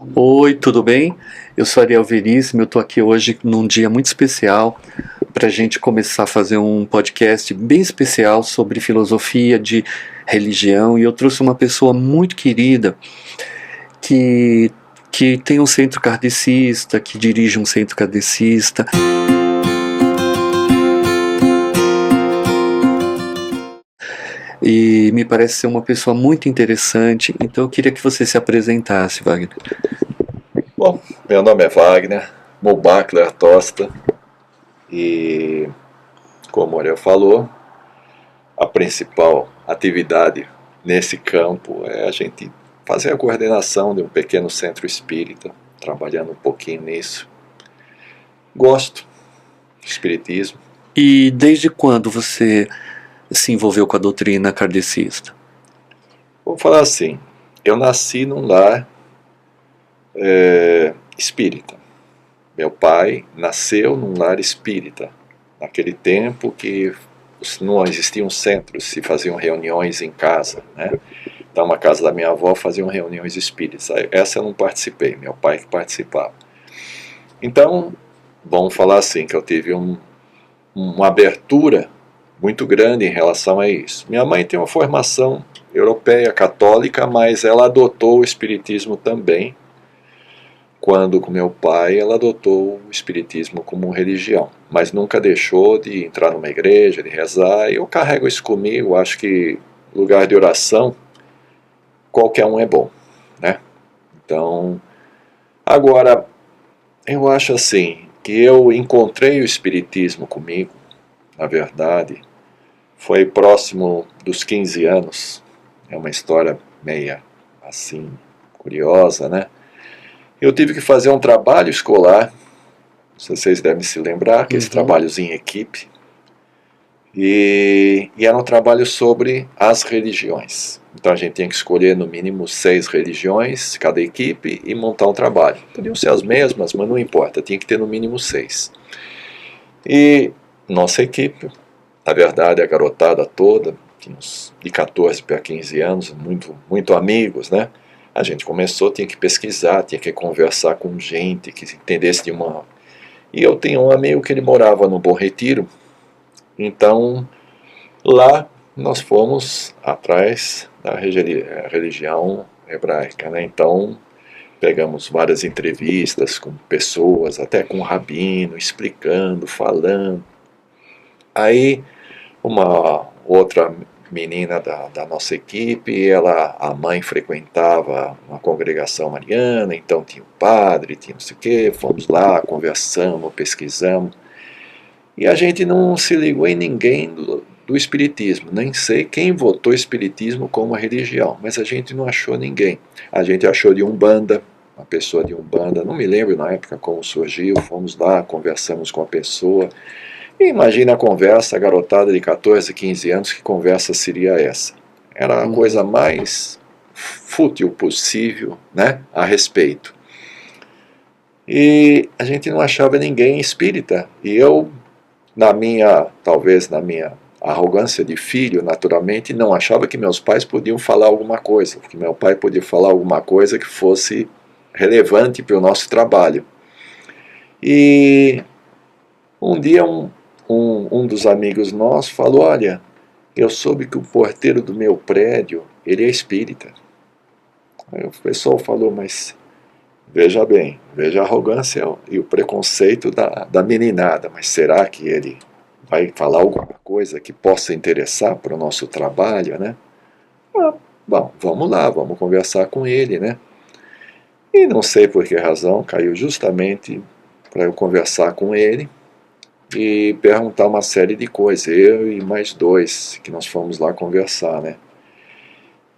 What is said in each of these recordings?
Oi, tudo bem? Eu sou Ariel Veríssimo, eu estou aqui hoje num dia muito especial para a gente começar a fazer um podcast bem especial sobre filosofia de religião, e eu trouxe uma pessoa muito querida que, que tem um centro kardecista, que dirige um centro kardecista. E me parece ser uma pessoa muito interessante, então eu queria que você se apresentasse, Wagner. Bom, meu nome é Wagner Mubakler Tosta e, como o Ariel falou, a principal atividade nesse campo é a gente fazer a coordenação de um pequeno centro espírita, trabalhando um pouquinho nisso. Gosto de espiritismo. E desde quando você se envolveu com a doutrina kardecista? Vou falar assim, eu nasci num lar espírita. Meu pai nasceu num lar espírita, naquele tempo que não existiam centros, se faziam reuniões em casa, né? Então, na casa da minha avó faziam reuniões espíritas. Essa eu não participei, meu pai que participava. Então, vamos falar assim, que eu tive uma abertura muito grande em relação a isso. Minha mãe tem uma formação europeia, católica, mas ela adotou o espiritismo também. Quando com meu pai, ela adotou o espiritismo como religião, mas nunca deixou de entrar numa igreja, de rezar. E eu carrego isso comigo, acho que lugar de oração, qualquer um é bom, né? Então, agora, eu acho assim, que eu encontrei o espiritismo comigo, na verdade, foi próximo dos 15 anos, é uma história meia, assim, curiosa, né? Eu tive que fazer um trabalho escolar, vocês devem se lembrar, que esse trabalhozinho em equipe, e era um trabalho sobre as religiões. Então a gente tinha que escolher no mínimo 6 religiões, cada equipe, e montar um trabalho. Podiam ser as mesmas, mas não importa, tinha que ter no mínimo 6. E nossa equipe, na verdade a garotada toda, tínhamos de 14 para 15 anos, muito amigos, né? A gente começou, tinha que pesquisar, tinha que conversar com gente que entendesse de uma... E eu tinha um amigo que ele morava no Bom Retiro, então lá nós fomos atrás da religião hebraica, né? Então pegamos várias entrevistas com pessoas, até com o rabino, explicando, falando. Aí uma outra menina da nossa equipe, a mãe frequentava uma congregação mariana, então tinha o padre, tinha não sei o quê, fomos lá, conversamos, pesquisamos, e a gente não se ligou em ninguém do espiritismo, nem sei quem votou espiritismo como religião, mas a gente não achou ninguém. A gente achou de Umbanda, uma pessoa de Umbanda, não me lembro na época como surgiu, fomos lá, conversamos com a pessoa. Imagina a conversa, a garotada de 14, 15 anos, que conversa seria essa? Era a coisa mais fútil possível, né, a respeito. E a gente não achava ninguém espírita. E eu, talvez na minha arrogância de filho, naturalmente, não achava que meus pais podiam falar alguma coisa, que meu pai podia falar alguma coisa que fosse relevante para o nosso trabalho. E um dia um dos amigos nossos falou: olha, eu soube que o porteiro do meu prédio, ele é espírita. Aí o pessoal falou: mas veja bem, veja a arrogância e o preconceito da meninada, mas será que ele vai falar alguma coisa que possa interessar para o nosso trabalho, né? Bom, vamos lá, vamos conversar com ele, né? E não sei por que razão, caiu justamente para eu conversar com ele e perguntar uma série de coisas, eu e mais 2 que nós fomos lá conversar, né?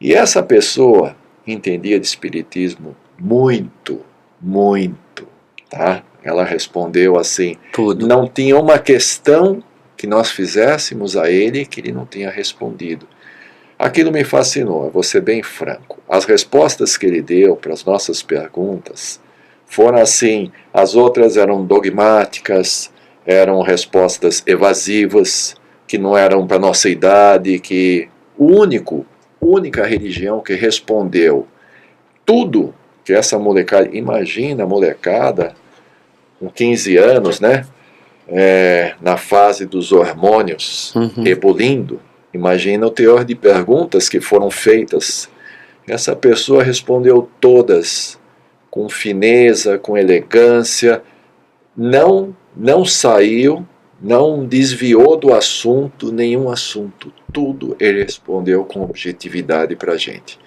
E essa pessoa entendia de espiritismo muito, tá? Ela respondeu assim, Tudo. Não tinha uma questão que nós fizéssemos a ele que ele não tenha respondido. Aquilo me fascinou, eu vou ser bem franco. As respostas que ele deu para as nossas perguntas foram assim, as outras eram dogmáticas, eram respostas evasivas, que não eram para a nossa idade, que única religião que respondeu tudo que essa molecada, imagina a molecada com 15 anos, né? Na fase dos hormônios ebulindo, imagina o teor de perguntas que foram feitas. Essa pessoa respondeu todas com fineza, com elegância, não saiu, não desviou do assunto, nenhum assunto, tudo ele respondeu com objetividade para a gente.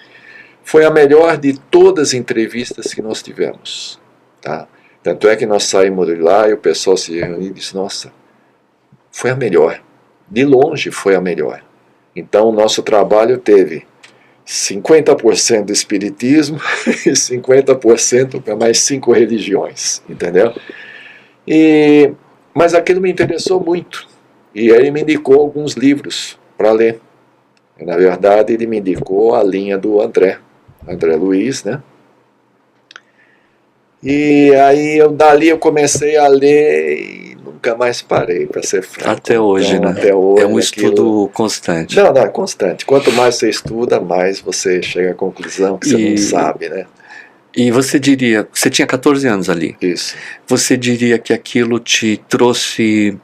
Foi a melhor de todas as entrevistas que nós tivemos, tá? Tanto é que nós saímos de lá e o pessoal se reuniu e disse, nossa, foi a melhor, de longe foi a melhor. Então o nosso trabalho teve 50% do espiritismo e 50% para mais 5 religiões, entendeu? Mas aquilo me interessou muito, e ele me indicou alguns livros para ler. E, na verdade, ele me indicou a linha do André Luiz, né? E aí dali eu comecei a ler e nunca mais parei, para ser franco. Até hoje, então, né? Até hoje, é um estudo constante. Não, é constante. Quanto mais você estuda, mais você chega à conclusão que você não sabe, né? E você diria, você tinha 14 anos ali. Isso. Você diria que aquilo te trouxe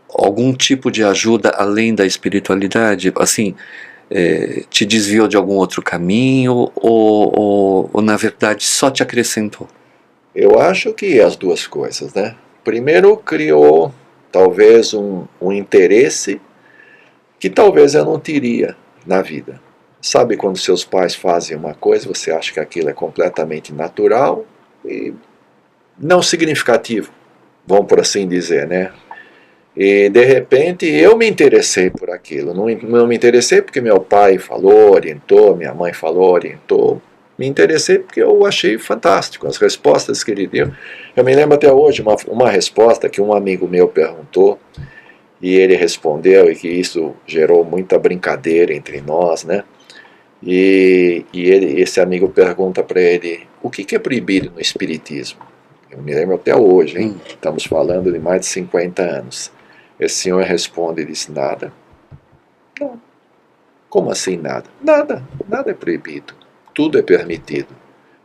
algum tipo de ajuda além da espiritualidade? Assim, te desviou de algum outro caminho ou na verdade só te acrescentou? Eu acho que as duas coisas, né? Primeiro criou talvez um interesse que talvez eu não teria na vida. Sabe quando seus pais fazem uma coisa, você acha que aquilo é completamente natural e não significativo, vamos por assim dizer, né? E de repente eu me interessei por aquilo. Não me interessei porque meu pai falou, orientou, minha mãe falou, orientou. Me interessei porque eu achei fantástico as respostas que ele deu. Eu me lembro até hoje uma resposta que um amigo meu perguntou e ele respondeu, e que isso gerou muita brincadeira entre nós, né? E esse amigo pergunta para ele, o que é proibido no espiritismo? Eu me lembro até hoje, hein? Estamos falando de mais de 50 anos. Esse senhor responde e diz, nada. Não. Como assim nada? Nada é proibido. Tudo é permitido.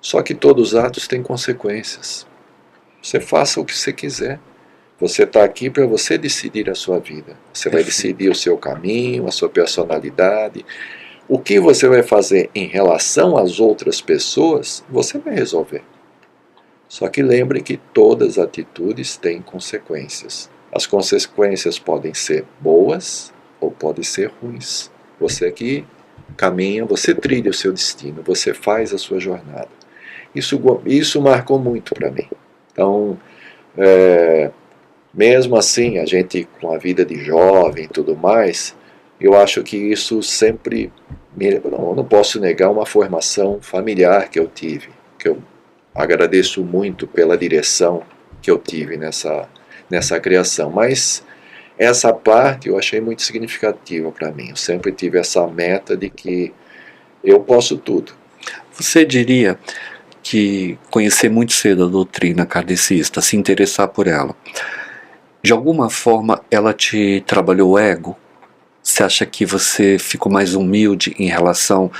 Só que todos os atos têm consequências. Você faça o que você quiser. Você está aqui para você decidir a sua vida. Você vai decidir o seu caminho, a sua personalidade. O que você vai fazer em relação às outras pessoas, você vai resolver. Só que lembre que todas as atitudes têm consequências. As consequências podem ser boas ou podem ser ruins. Você que caminha, você trilha o seu destino, você faz a sua jornada. Isso marcou muito para mim. Então, mesmo assim, a gente com a vida de jovem e tudo mais, eu acho que isso sempre, eu não posso negar uma formação familiar que eu tive, que eu agradeço muito pela direção que eu tive nessa criação, mas essa parte eu achei muito significativa para mim. Eu sempre tive essa meta de que eu posso tudo. Você diria que conhecer muito cedo a doutrina kardecista, se interessar por ela, de alguma forma ela te trabalhou o ego? Você acha que você ficou mais humilde em relação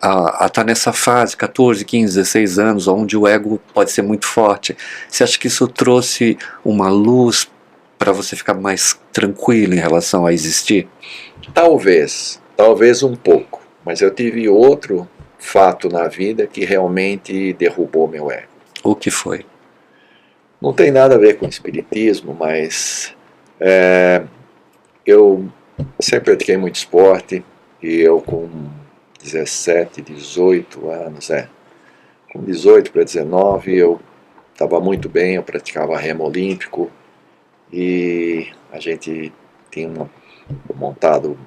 a estar nessa fase, 14, 15, 16 anos, onde o ego pode ser muito forte? Você acha que isso trouxe uma luz para você ficar mais tranquilo em relação a existir? Talvez um pouco, mas eu tive outro fato na vida que realmente derrubou meu ego. O que foi? Não tem nada a ver com espiritismo, mas eu sempre pratiquei muito esporte e eu com 17, 18 anos, com 18 para 19 eu estava muito bem, eu praticava remo olímpico e a gente tinha montado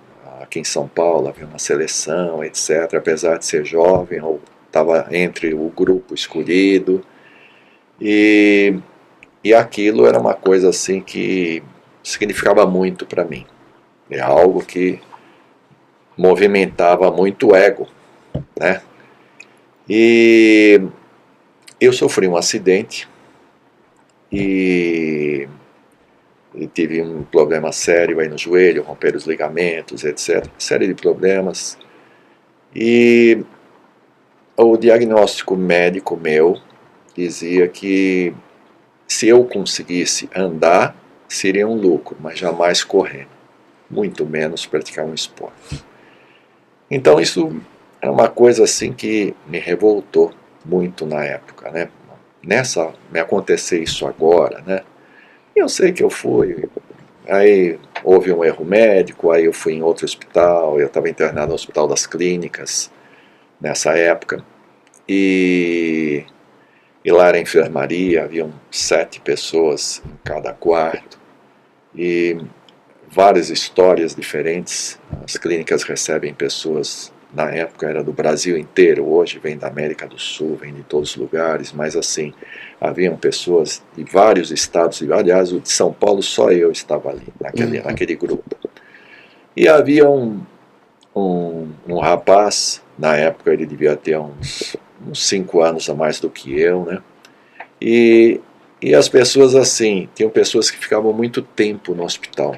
aqui em São Paulo, havia uma seleção, etc. Apesar de ser jovem, eu estava entre o grupo escolhido e aquilo era uma coisa assim que significava muito para mim. É algo que movimentava muito o ego, né? E eu sofri um acidente e tive um problema sério aí no joelho, romper os ligamentos, etc. Série de problemas. E o diagnóstico médico meu dizia que se eu conseguisse andar, seria um lucro, mas jamais correndo, muito menos praticar um esporte. Então isso é uma coisa assim que me revoltou muito na época, né? Me acontecer isso agora, né? Eu sei que eu fui, aí houve um erro médico, aí eu fui em outro hospital, eu estava internado no Hospital das Clínicas nessa época, e lá era enfermaria, haviam 7 pessoas em cada quarto, e várias histórias diferentes. As clínicas recebem pessoas, na época era do Brasil inteiro, hoje vem da América do Sul, vem de todos os lugares, mas assim, haviam pessoas de vários estados, e aliás, o de São Paulo só eu estava ali, naquele grupo. E havia um rapaz, na época ele devia ter uns 5 anos a mais do que eu, né? E as pessoas assim, tinham pessoas que ficavam muito tempo no hospital,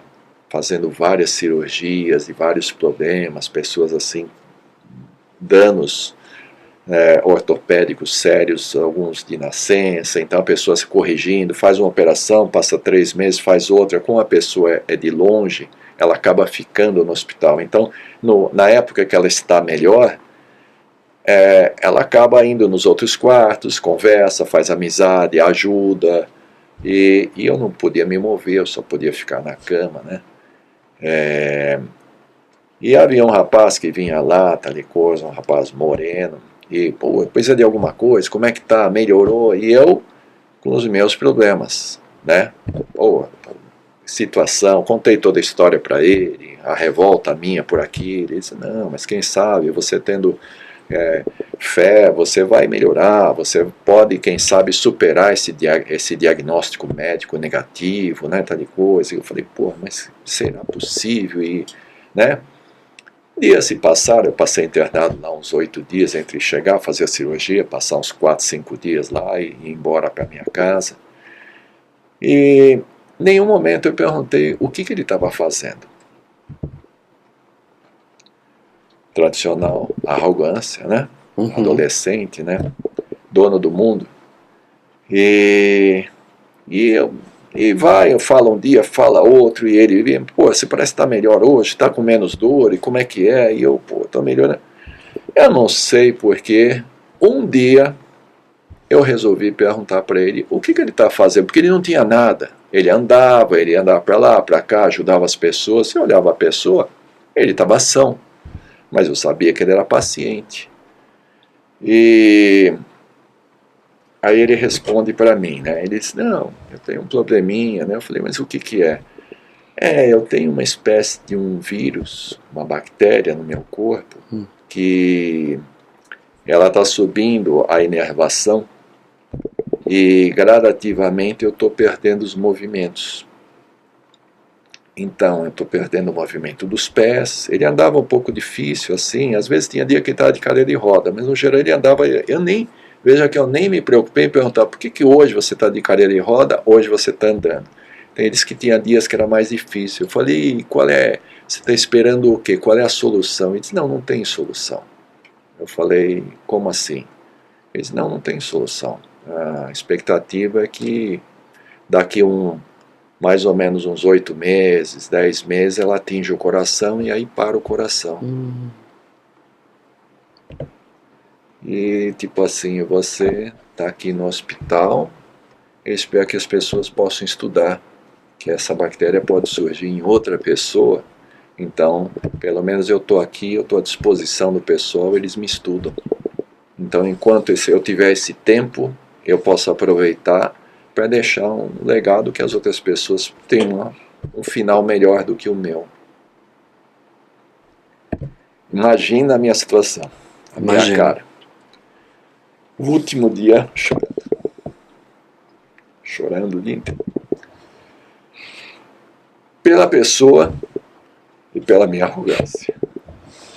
fazendo várias cirurgias e vários problemas, pessoas assim, danos ortopédicos sérios, alguns de nascença, então a pessoa se corrigindo, faz uma operação, passa 3 meses, faz outra, como a pessoa é de longe, ela acaba ficando no hospital. Então, na época que ela está melhor, ela acaba indo nos outros quartos, conversa, faz amizade, ajuda, e eu não podia me mover, eu só podia ficar na cama, né? E havia um rapaz que vinha lá, tal coisa, um rapaz moreno, e, pô, precisa de alguma coisa, como é que tá, melhorou? E eu, com os meus problemas, né? Pô, situação, contei toda a história para ele, a revolta minha por aquilo, ele disse, não, mas quem sabe, você tendo fé, você vai melhorar, você pode, quem sabe, superar esse diagnóstico médico negativo, né, tal de coisa. E eu falei, pô, mas será possível? E, né? Dias se passaram, eu passei internado lá uns 8 dias, entre chegar, fazer a cirurgia, passar uns 4, 5 dias lá e ir embora para minha casa. E em nenhum momento eu perguntei o que ele estava fazendo. Tradicional arrogância, né? Adolescente, né? Dono do mundo. E eu falo um dia, fala outro, e ele, pô, você parece estar melhor hoje, está com menos dor, e como é que é? E eu, pô, estou melhor, né? Eu não sei porque um dia eu resolvi perguntar para ele o que ele está fazendo, porque ele não tinha nada. Ele andava para lá, para cá, ajudava as pessoas. Se eu olhava a pessoa, ele estava são, mas eu sabia que ele era paciente. E aí ele responde para mim, né? Ele diz, não, eu tenho um probleminha, né? Eu falei, mas o que é? Eu tenho uma espécie de um vírus, uma bactéria no meu corpo, que ela está subindo a inervação e gradativamente eu estou perdendo os movimentos. Então eu estou perdendo o movimento dos pés. Ele andava um pouco difícil assim, às vezes tinha dia que ele estava de cadeira de roda, mas no geral ele andava, veja que eu nem me preocupei em perguntar por que hoje você está de cadeira de roda, hoje você está andando. Então, ele disse que tinha dias que era mais difícil. Eu falei, você está esperando o quê? Qual é a solução? Ele disse, não tem solução. Eu falei, como assim? Ele disse, não tem solução. A expectativa é que daqui mais ou menos uns 8 meses, 10 meses, ela atinge o coração e aí para o coração. E tipo assim, você está aqui no hospital, eu espero que as pessoas possam estudar que essa bactéria pode surgir em outra pessoa. Então, pelo menos eu estou aqui, eu estou à disposição do pessoal, eles me estudam. Então, enquanto eu tiver esse tempo, eu posso aproveitar para deixar um legado que as outras pessoas tenham um final melhor do que o meu. Imagina a minha situação, minha cara. O último dia, chorando o dia inteiro. Pela pessoa e pela minha arrogância.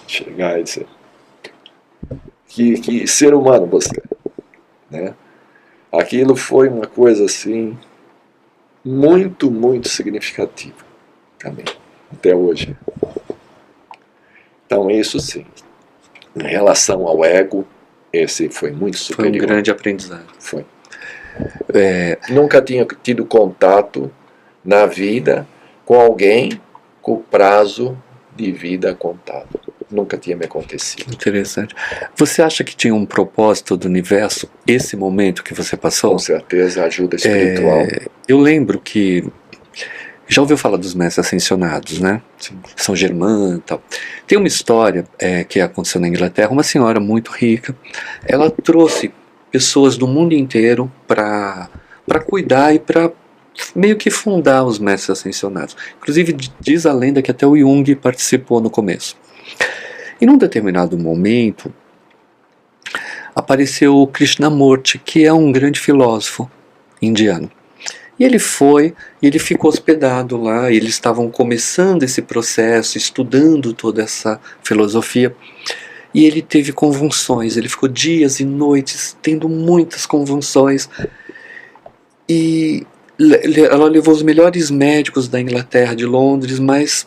Chegar e dizer, que ser humano você, né? Aquilo foi uma coisa assim muito, muito significativa também, até hoje. Então isso sim, em relação ao ego, Esse foi muito Foi um superior. grande aprendizado. Foi. É, Nunca tinha tido contato na vida com alguém com prazo de vida contado. Nunca tinha me acontecido. interessante. Você acha que tinha um propósito do universo esse momento que você passou? Com certeza, ajuda espiritual. Eu lembro que já ouviu falar dos mestres ascensionados, né? Sim. São Germain e tal. Tem uma história que aconteceu na Inglaterra. Uma senhora muito rica, ela trouxe pessoas do mundo inteiro para cuidar e para meio que fundar os mestres ascensionados. Inclusive diz a lenda que até o Jung participou no começo. E num determinado momento apareceu o Krishnamurti, que é um grande filósofo indiano. E ele foi, e ele ficou hospedado lá, e eles estavam começando esse processo, estudando toda essa filosofia, e ele teve convulsões, ele ficou dias e noites tendo muitas convulsões, e ela levou os melhores médicos da Inglaterra, de Londres, mas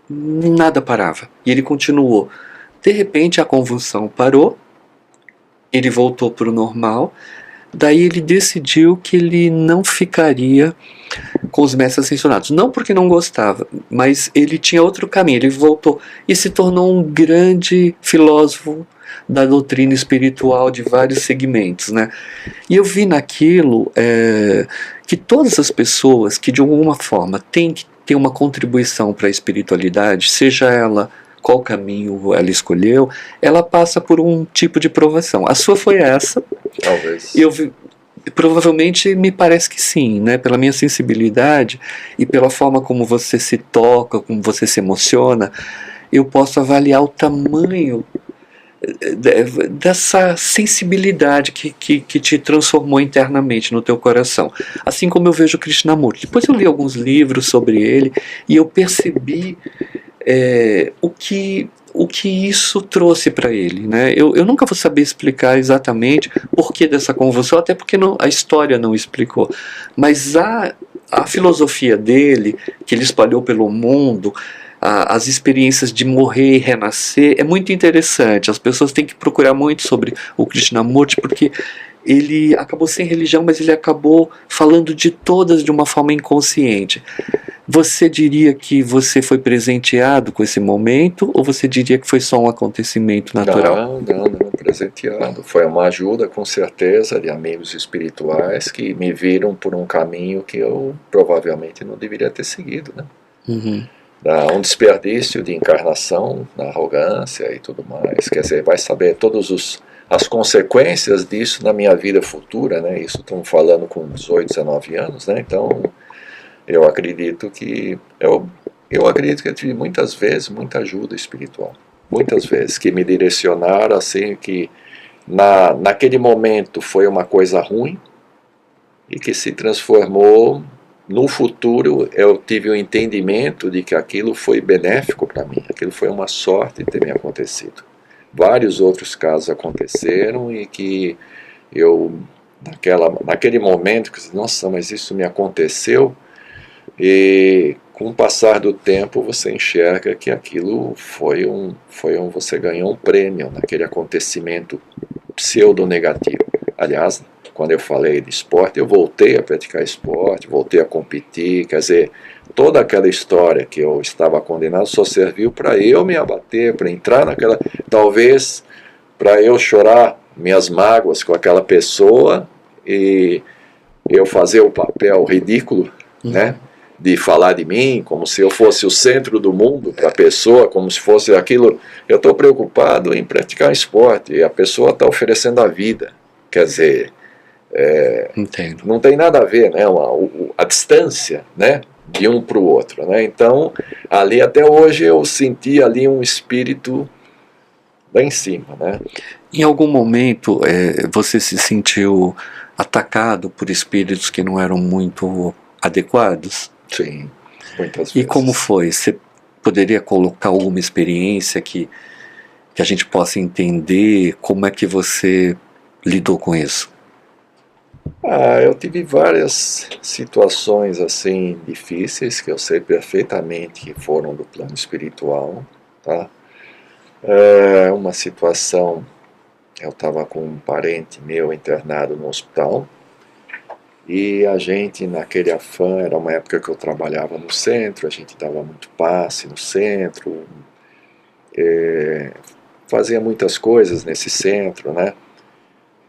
nada parava, e ele continuou. De repente a convulsão parou, ele voltou para o normal. Daí ele decidiu que ele não ficaria com os mestres ascensionados. Não porque não gostava, mas ele tinha outro caminho. Ele voltou e se tornou um grande filósofo da doutrina espiritual de vários segmentos, né? E eu vi naquilo que todas as pessoas que de alguma forma têm que ter uma contribuição para a espiritualidade, seja ela qual caminho ela escolheu, ela passa por um tipo de provação. A sua foi essa. Talvez. Provavelmente me parece que sim, né? Pela minha sensibilidade e pela forma como você se toca, como você se emociona, eu posso avaliar o tamanho dessa sensibilidade que te transformou internamente no teu coração. Assim como eu vejo Krishnamurti. Depois eu li alguns livros sobre ele e eu percebi o que isso trouxe para ele, né? Eu nunca vou saber explicar exatamente por que dessa convulsão, até porque a história não explicou. Mas a filosofia dele, que ele espalhou pelo mundo, as experiências de morrer e renascer, é muito interessante. As pessoas têm que procurar muito sobre o Krishnamurti, porque ele acabou sem religião, mas ele acabou falando de todas de uma forma inconsciente. Você diria que você foi presenteado com esse momento, ou você diria que foi só um acontecimento natural? Não, presenteado. Foi uma ajuda, com certeza, de amigos espirituais que me viram por um caminho que eu provavelmente não deveria ter seguido, né? Uhum. Um desperdício de encarnação, na arrogância e tudo mais. Quer dizer, vai saber todas as consequências disso na minha vida futura, né? Isso estamos falando com 18, 19 anos, né? Então, eu acredito que eu tive muitas vezes muita ajuda espiritual, muitas vezes que me direcionaram assim que naquele momento foi uma coisa ruim e que se transformou no futuro. Eu tive o entendimento de que aquilo foi benéfico para mim, aquilo foi uma sorte ter me acontecido. Vários outros casos aconteceram e que eu naquele momento que nossa, mas isso me aconteceu. E com o passar do tempo você enxerga que aquilo você ganhou um prêmio naquele acontecimento pseudo-negativo. Aliás, quando eu falei de esporte, eu voltei a praticar esporte, voltei a competir, quer dizer, toda aquela história que eu estava condenado só serviu para eu me abater, para entrar naquela, talvez para eu chorar minhas mágoas com aquela pessoa e eu fazer o papel ridículo, né? De falar de mim como se eu fosse o centro do mundo para a pessoa, como se fosse aquilo. Eu estou preocupado em praticar esporte e a pessoa está oferecendo a vida. Quer dizer, Entendo. não tem nada a ver, né? A distância, né? De um para o outro, né? Então, ali até hoje eu senti ali um espírito lá em cima, né? Em algum momento você se sentiu atacado por espíritos que não eram muito adequados? Sim, muitas vezes. E como foi? Você poderia colocar alguma experiência que a gente possa entender como é que você lidou com isso? Eu tive várias situações assim difíceis que eu sei perfeitamente que foram do plano espiritual, tá? Uma situação eu estava com um parente meu internado no hospital, e a gente, naquele afã, era uma época que eu trabalhava no centro, a gente dava muito passe no centro, fazia muitas coisas nesse centro, né?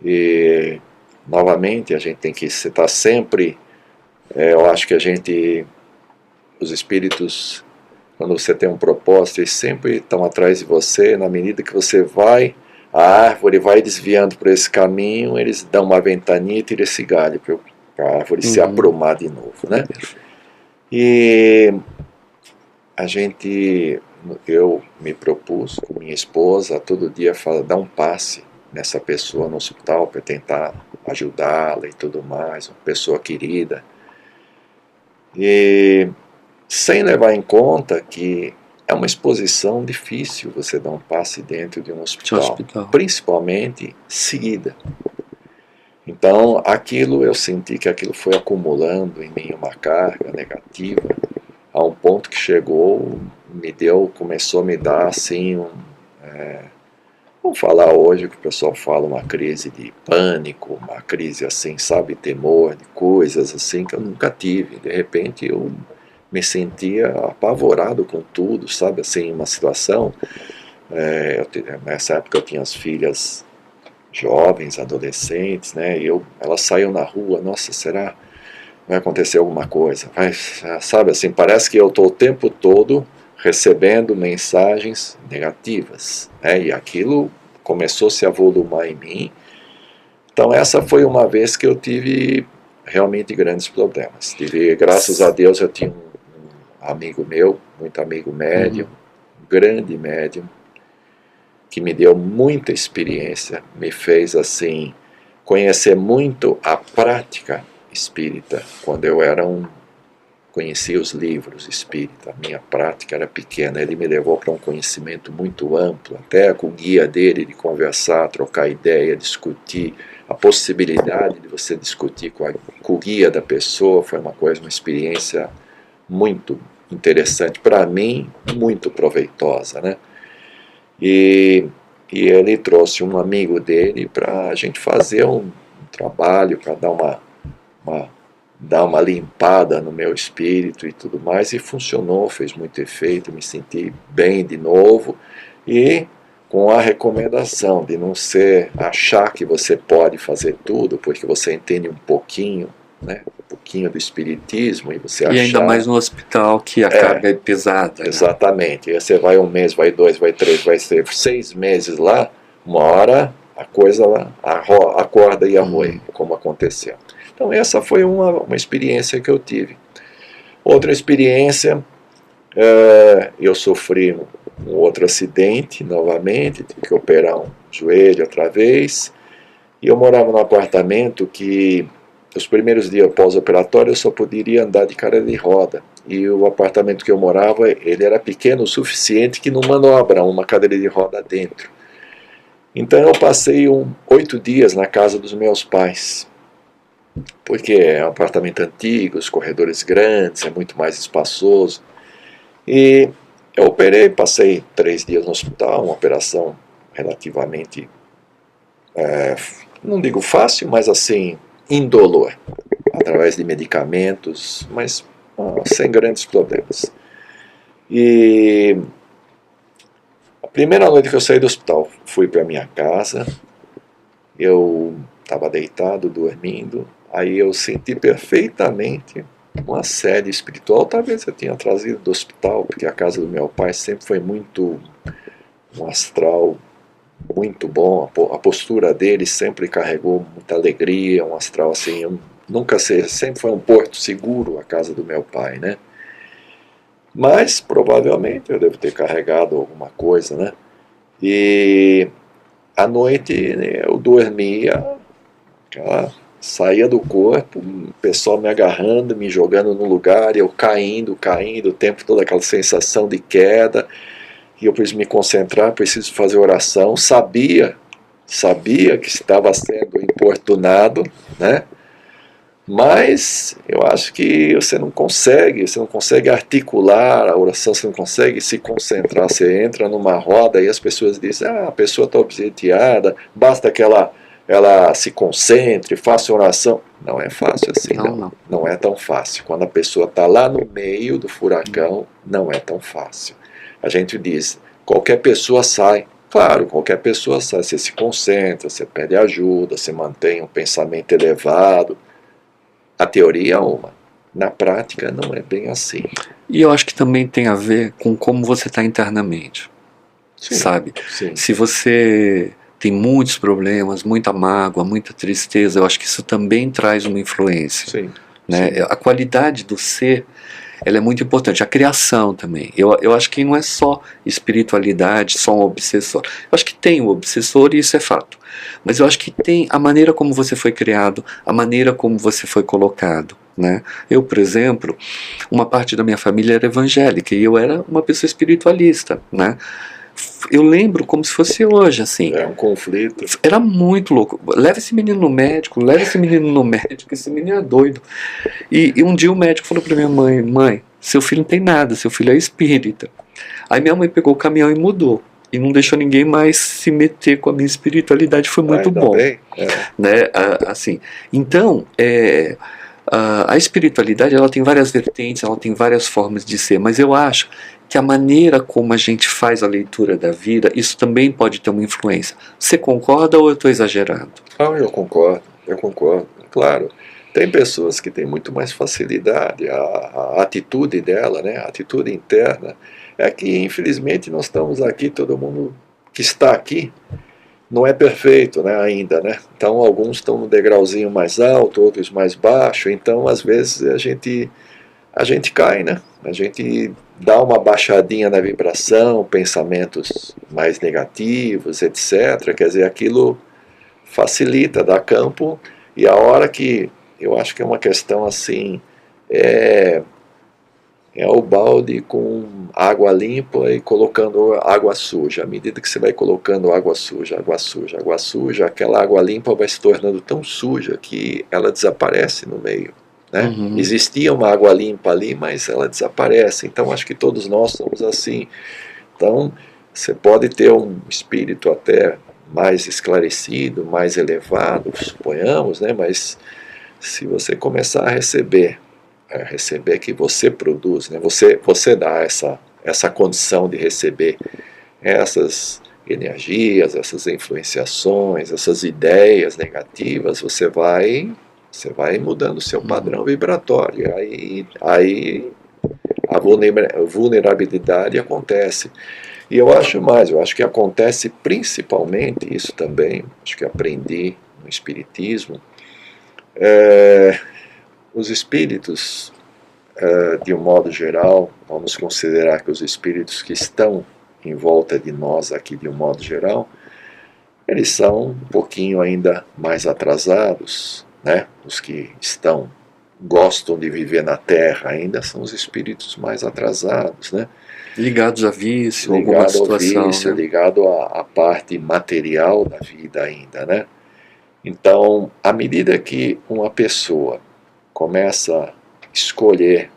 E, novamente, a gente tem que estar sempre, eu acho que os espíritos, quando você tem um propósito, eles sempre estão atrás de você, na medida que você vai, a árvore vai desviando por esse caminho, eles dão uma ventania e tiram esse galho, para a árvore se aprumar de novo, né? E eu me propus com minha esposa a todo dia dar um passe nessa pessoa no hospital para tentar ajudá-la e tudo mais, uma pessoa querida. E sem levar em conta que é uma exposição difícil você dar um passe dentro de um hospital. Principalmente seguida. Então, eu senti que aquilo foi acumulando em mim uma carga negativa, a um ponto que começou a me dar assim vamos falar hoje que o pessoal fala, uma crise de pânico, uma crise assim, sabe, temor de coisas assim que eu nunca tive. De repente eu me sentia apavorado com tudo, sabe, assim, uma situação. Nessa época eu tinha as filhas jovens, adolescentes, né, elas saíam na rua, nossa, será vai acontecer alguma coisa? Sabe, assim, parece que eu estou o tempo todo recebendo mensagens negativas, né, e aquilo começou a se avolumar em mim. Então essa foi uma vez que eu tive realmente grandes problemas. Graças a Deus eu tinha um amigo meu, muito amigo médium, grande médium, que me deu muita experiência, me fez assim conhecer muito a prática espírita. Quando eu conhecia os livros espírita, minha prática era pequena, ele me levou para um conhecimento muito amplo, até com o guia dele, de conversar, trocar ideia, discutir, a possibilidade de você discutir com o guia da pessoa, foi uma experiência muito interessante, para mim, muito proveitosa, né? E ele trouxe um amigo dele para a gente fazer um trabalho, para dar uma limpada no meu espírito e tudo mais, e funcionou, fez muito efeito, me senti bem de novo, e com a recomendação de não achar que você pode fazer tudo, porque você entende um pouquinho, né, um pouquinho do espiritismo, e você achar... E ainda mais no hospital, que a carga é pesada. Exatamente, né? Você vai 1 mês, vai 2, vai 3, vai ser 6 meses lá, uma hora a coisa acorda e arroia, como aconteceu. Então essa foi uma experiência que eu tive. Outra experiência, eu sofri um outro acidente novamente, tive que operar um joelho outra vez, e eu morava num apartamento que os primeiros dias pós-operatório eu só poderia andar de cadeira de roda, e o apartamento que eu morava, ele era pequeno o suficiente que não manobra uma cadeira de roda dentro. Então eu passei 8 dias na casa dos meus pais, porque é um apartamento antigo, os corredores grandes, é muito mais espaçoso. E eu operei, passei 3 dias no hospital, uma operação relativamente, não digo fácil, mas assim, indolor, através de medicamentos, mas sem grandes problemas. E a primeira noite que eu saí do hospital, fui para minha casa, eu estava deitado, dormindo, aí eu senti perfeitamente uma sede espiritual, talvez eu tenha trazido do hospital, porque a casa do meu pai sempre foi um astral muito bom, a postura dele sempre carregou muita alegria, um astral assim, sempre foi um porto seguro a casa do meu pai, né? Mas provavelmente eu devo ter carregado alguma coisa, né? E à noite eu dormia, saía do corpo, o pessoal me agarrando, me jogando no lugar, eu caindo, o tempo todo aquela sensação de queda, e eu preciso me concentrar, preciso fazer oração, sabia que estava sendo importunado, né? Mas eu acho que você não consegue articular a oração, você não consegue se concentrar, você entra numa roda e as pessoas dizem, a pessoa está obsidiada, basta que ela se concentre, faça oração. Não é fácil assim, não. Não é tão fácil. Quando a pessoa está lá no meio do furacão, não é tão fácil. A gente diz, qualquer pessoa sai. Claro, qualquer pessoa sai. Você se concentra, você pede ajuda, você mantém um pensamento elevado. A teoria é uma. Na prática não é bem assim. E eu acho que também tem a ver com como você está internamente. Sim, sabe? Sim. Se você tem muitos problemas, muita mágoa, muita tristeza, eu acho que isso também traz uma influência. Sim. Né? Sim. A qualidade do ser, ela é muito importante. A criação também. Eu acho que não é só espiritualidade, só um obsessor. Eu acho que tem o obsessor e isso é fato. Mas eu acho que tem a maneira como você foi criado, a maneira como você foi colocado. Né? Eu, por exemplo, uma parte da minha família era evangélica e eu era uma pessoa espiritualista. Né? Eu lembro como se fosse hoje, assim. É um conflito. Era muito louco. Leva esse menino no médico, esse menino é doido. E um dia o médico falou pra minha mãe, mãe, seu filho não tem nada, seu filho é espírita. Aí minha mãe pegou o caminhão e mudou. E não deixou ninguém mais se meter com a minha espiritualidade, foi muito bom. Né? Assim, então, a espiritualidade ela tem várias vertentes, ela tem várias formas de ser, mas eu acho que a maneira como a gente faz a leitura da vida, isso também pode ter uma influência. Você concorda ou eu estou exagerando? Não, eu concordo. Claro, tem pessoas que têm muito mais facilidade, a atitude dela, né, a atitude interna, é que infelizmente nós estamos aqui, todo mundo que está aqui não é perfeito, né, ainda, né? Então alguns estão no degrauzinho mais alto, outros mais baixo, então às vezes a gente cai, né? A gente dá uma baixadinha na vibração, pensamentos mais negativos, etc. Quer dizer, aquilo facilita, dá campo, e a hora que, eu acho que é uma questão assim, é o balde com água limpa e colocando água suja. À medida que você vai colocando água suja, aquela água limpa vai se tornando tão suja que ela desaparece no meio. Né? Uhum. Existia uma água limpa ali, mas ela desaparece. Então acho que todos nós somos assim. Então você pode ter um espírito até mais esclarecido, mais elevado, suponhamos, né? Mas se você começar a receber que você produz, né? Você dá essa condição de receber essas energias, essas influenciações, essas ideias negativas, você vai mudando o seu padrão vibratório. Aí a vulnerabilidade acontece. E eu acho que acontece principalmente, isso também, acho que aprendi no Espiritismo, os espíritos, de um modo geral, vamos considerar que os espíritos que estão em volta de nós aqui de um modo geral, eles são um pouquinho ainda mais atrasados, né? Os que gostam de viver na Terra ainda são os espíritos mais atrasados, né? Ligados a vício, alguma situação, né? Ligado à parte material da vida ainda, né? Então, à medida que uma pessoa começa a escolher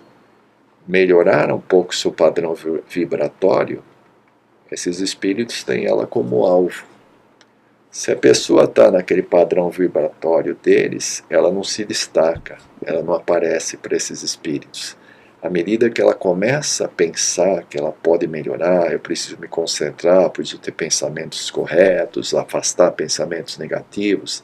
melhorar um pouco seu padrão vibratório, esses espíritos têm ela como alvo. Se a pessoa está naquele padrão vibratório deles, ela não se destaca, ela não aparece para esses espíritos. À medida que ela começa a pensar que ela pode melhorar, eu preciso me concentrar, preciso ter pensamentos corretos, afastar pensamentos negativos,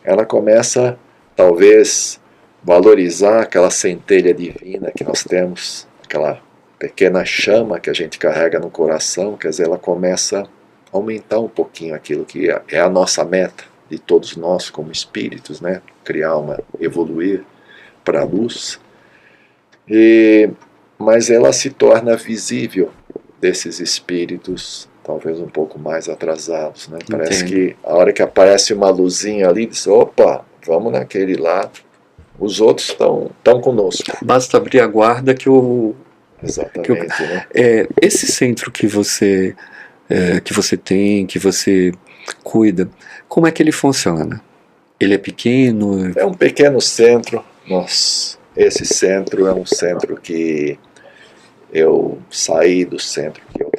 ela começa, talvez, valorizar aquela centelha divina que nós temos, aquela pequena chama que a gente carrega no coração, quer dizer, ela começa a aumentar um pouquinho aquilo que é a nossa meta de todos nós como espíritos, né? Evoluir para a luz. Mas ela se torna visível desses espíritos talvez um pouco mais atrasados, né? Parece que a hora que aparece uma luzinha ali, diz, opa, vamos naquele lá, os outros estão conosco. Basta abrir a guarda que o... Exatamente, né? Esse centro que você tem, que você cuida, como é que ele funciona? Ele é pequeno? É um pequeno centro. Esse centro é um centro que eu saí do centro que eu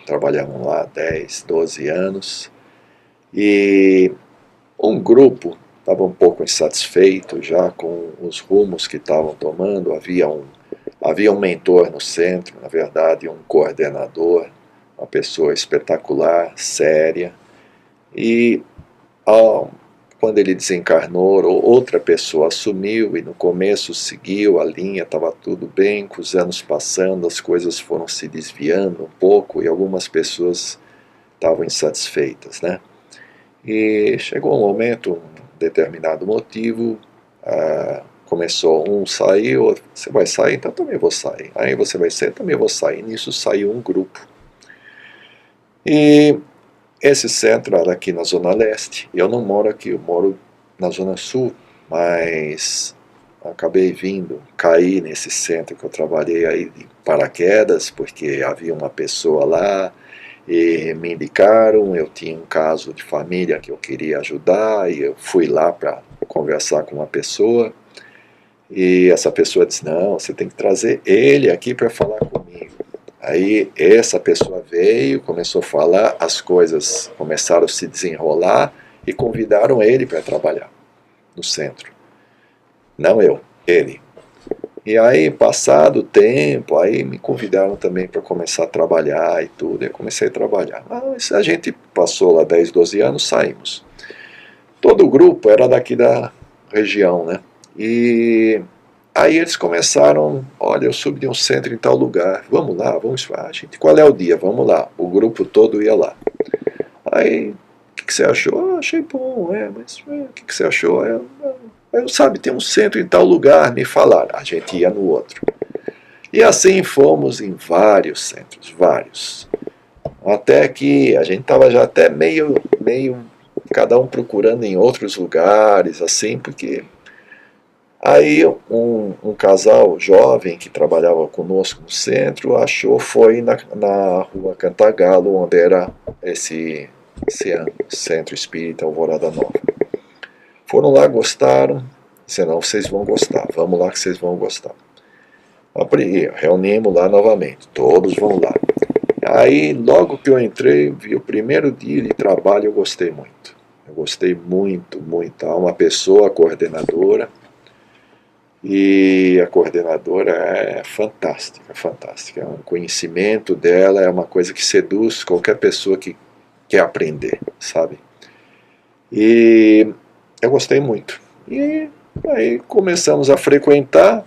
trabalhavam lá 10, 12 anos, e um grupo estava um pouco insatisfeito já com os rumos que estavam tomando. Havia um mentor no centro, na verdade um coordenador, uma pessoa espetacular, séria, e quando ele desencarnou, outra pessoa assumiu, e no começo seguiu a linha, estava tudo bem. Com os anos passando, as coisas foram se desviando um pouco e algumas pessoas estavam insatisfeitas, né? E chegou um momento, um determinado motivo, começou um sair, outro, você vai sair, então também vou sair. Aí você vai sair, também vou sair. Nisso saiu um grupo. E esse centro era aqui na Zona Leste. Eu não moro aqui, eu moro na Zona Sul, mas acabei caí nesse centro que eu trabalhei aí de paraquedas, porque havia uma pessoa lá e me indicaram. Eu tinha um caso de família que eu queria ajudar, e eu fui lá para conversar com uma pessoa, e essa pessoa disse: não, você tem que trazer ele aqui para falar comigo. Aí essa pessoa veio, começou a falar, as coisas começaram a se desenrolar e convidaram ele para trabalhar no centro. Não eu, ele. E aí, passado o tempo, aí me convidaram também para começar a trabalhar e tudo. Eu comecei a trabalhar. Mas a gente passou lá 10, 12 anos, saímos. Todo o grupo era daqui da região, né? E aí eles começaram: olha, eu subi de um centro em tal lugar, vamos lá, vamos lá. Gente, qual é o dia? Vamos lá. O grupo todo ia lá. Aí, o que você achou? Achei bom, mas o que você achou? Eu, sabe, tem um centro em tal lugar, me falaram. A gente ia no outro. E assim fomos em vários centros, vários. Até que a gente estava já até meio cada um procurando em outros lugares, assim, porque aí um casal jovem que trabalhava conosco no centro foi na rua Cantagalo, onde era esse centro espírita Alvorada Nova. Foram lá, gostaram, senão vocês vão gostar, vamos lá que vocês vão gostar. Reunimos lá novamente, todos vão lá. Aí, logo que eu entrei, vi o primeiro dia de trabalho, eu gostei muito. Eu gostei muito, muito. Há uma pessoa, a coordenadora, e a coordenadora é fantástica, fantástica. O conhecimento dela é uma coisa que seduz qualquer pessoa que quer aprender, sabe? E eu gostei muito. E aí começamos a frequentar.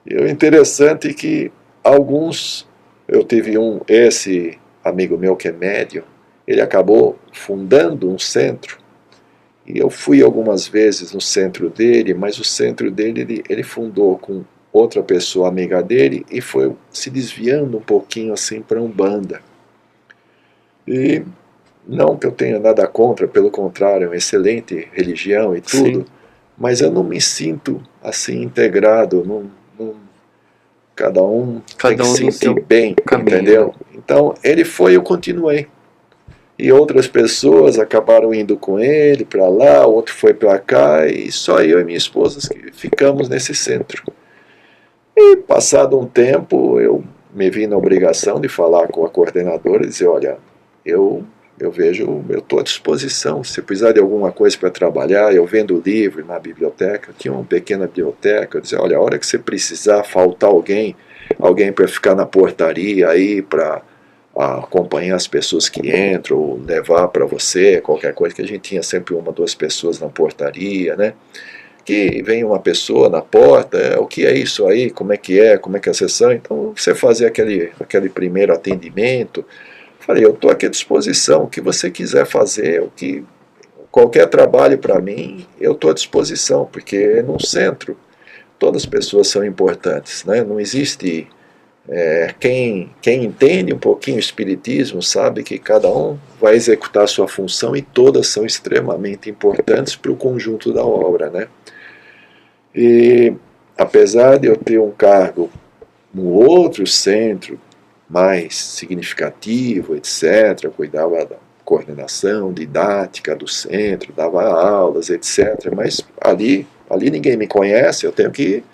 E o interessante é que eu tive esse amigo meu que é médium, ele acabou fundando um centro. E eu fui algumas vezes no centro dele, mas o centro dele ele fundou com outra pessoa amiga dele e foi se desviando um pouquinho assim para Umbanda. E não que eu tenha nada contra, pelo contrário, é uma excelente religião e tudo, sim, mas eu não me sinto assim integrado, cada um tem que se sentir bem, caminho, entendeu? Né? Então ele foi, eu continuei. E outras pessoas acabaram indo com ele para lá, outro foi para cá, e só eu e minha esposa que ficamos nesse centro. E passado um tempo, eu me vi na obrigação de falar com a coordenadora e dizer: olha, eu estou à disposição, se precisar de alguma coisa para trabalhar, eu vendo livro na biblioteca, tinha uma pequena biblioteca, eu dizia: olha, a hora que você precisar, faltar alguém para ficar na portaria aí, para acompanhar as pessoas que entram, ou levar para você, qualquer coisa, que a gente tinha sempre uma, duas pessoas na portaria, né? Que vem uma pessoa na porta, o que é isso aí, como é que é a sessão, então você fazia aquele primeiro atendimento. Falei: eu estou aqui à disposição, o que você quiser fazer, qualquer trabalho para mim, eu estou à disposição, porque num centro todas as pessoas são importantes, né? Não existe... quem entende um pouquinho o espiritismo sabe que cada um vai executar a sua função e todas são extremamente importantes para o conjunto da obra, né? E apesar de eu ter um cargo no outro centro mais significativo, etc., coordenação, didática do centro, dava aulas, etc. Mas ali ninguém me conhece, eu tenho que,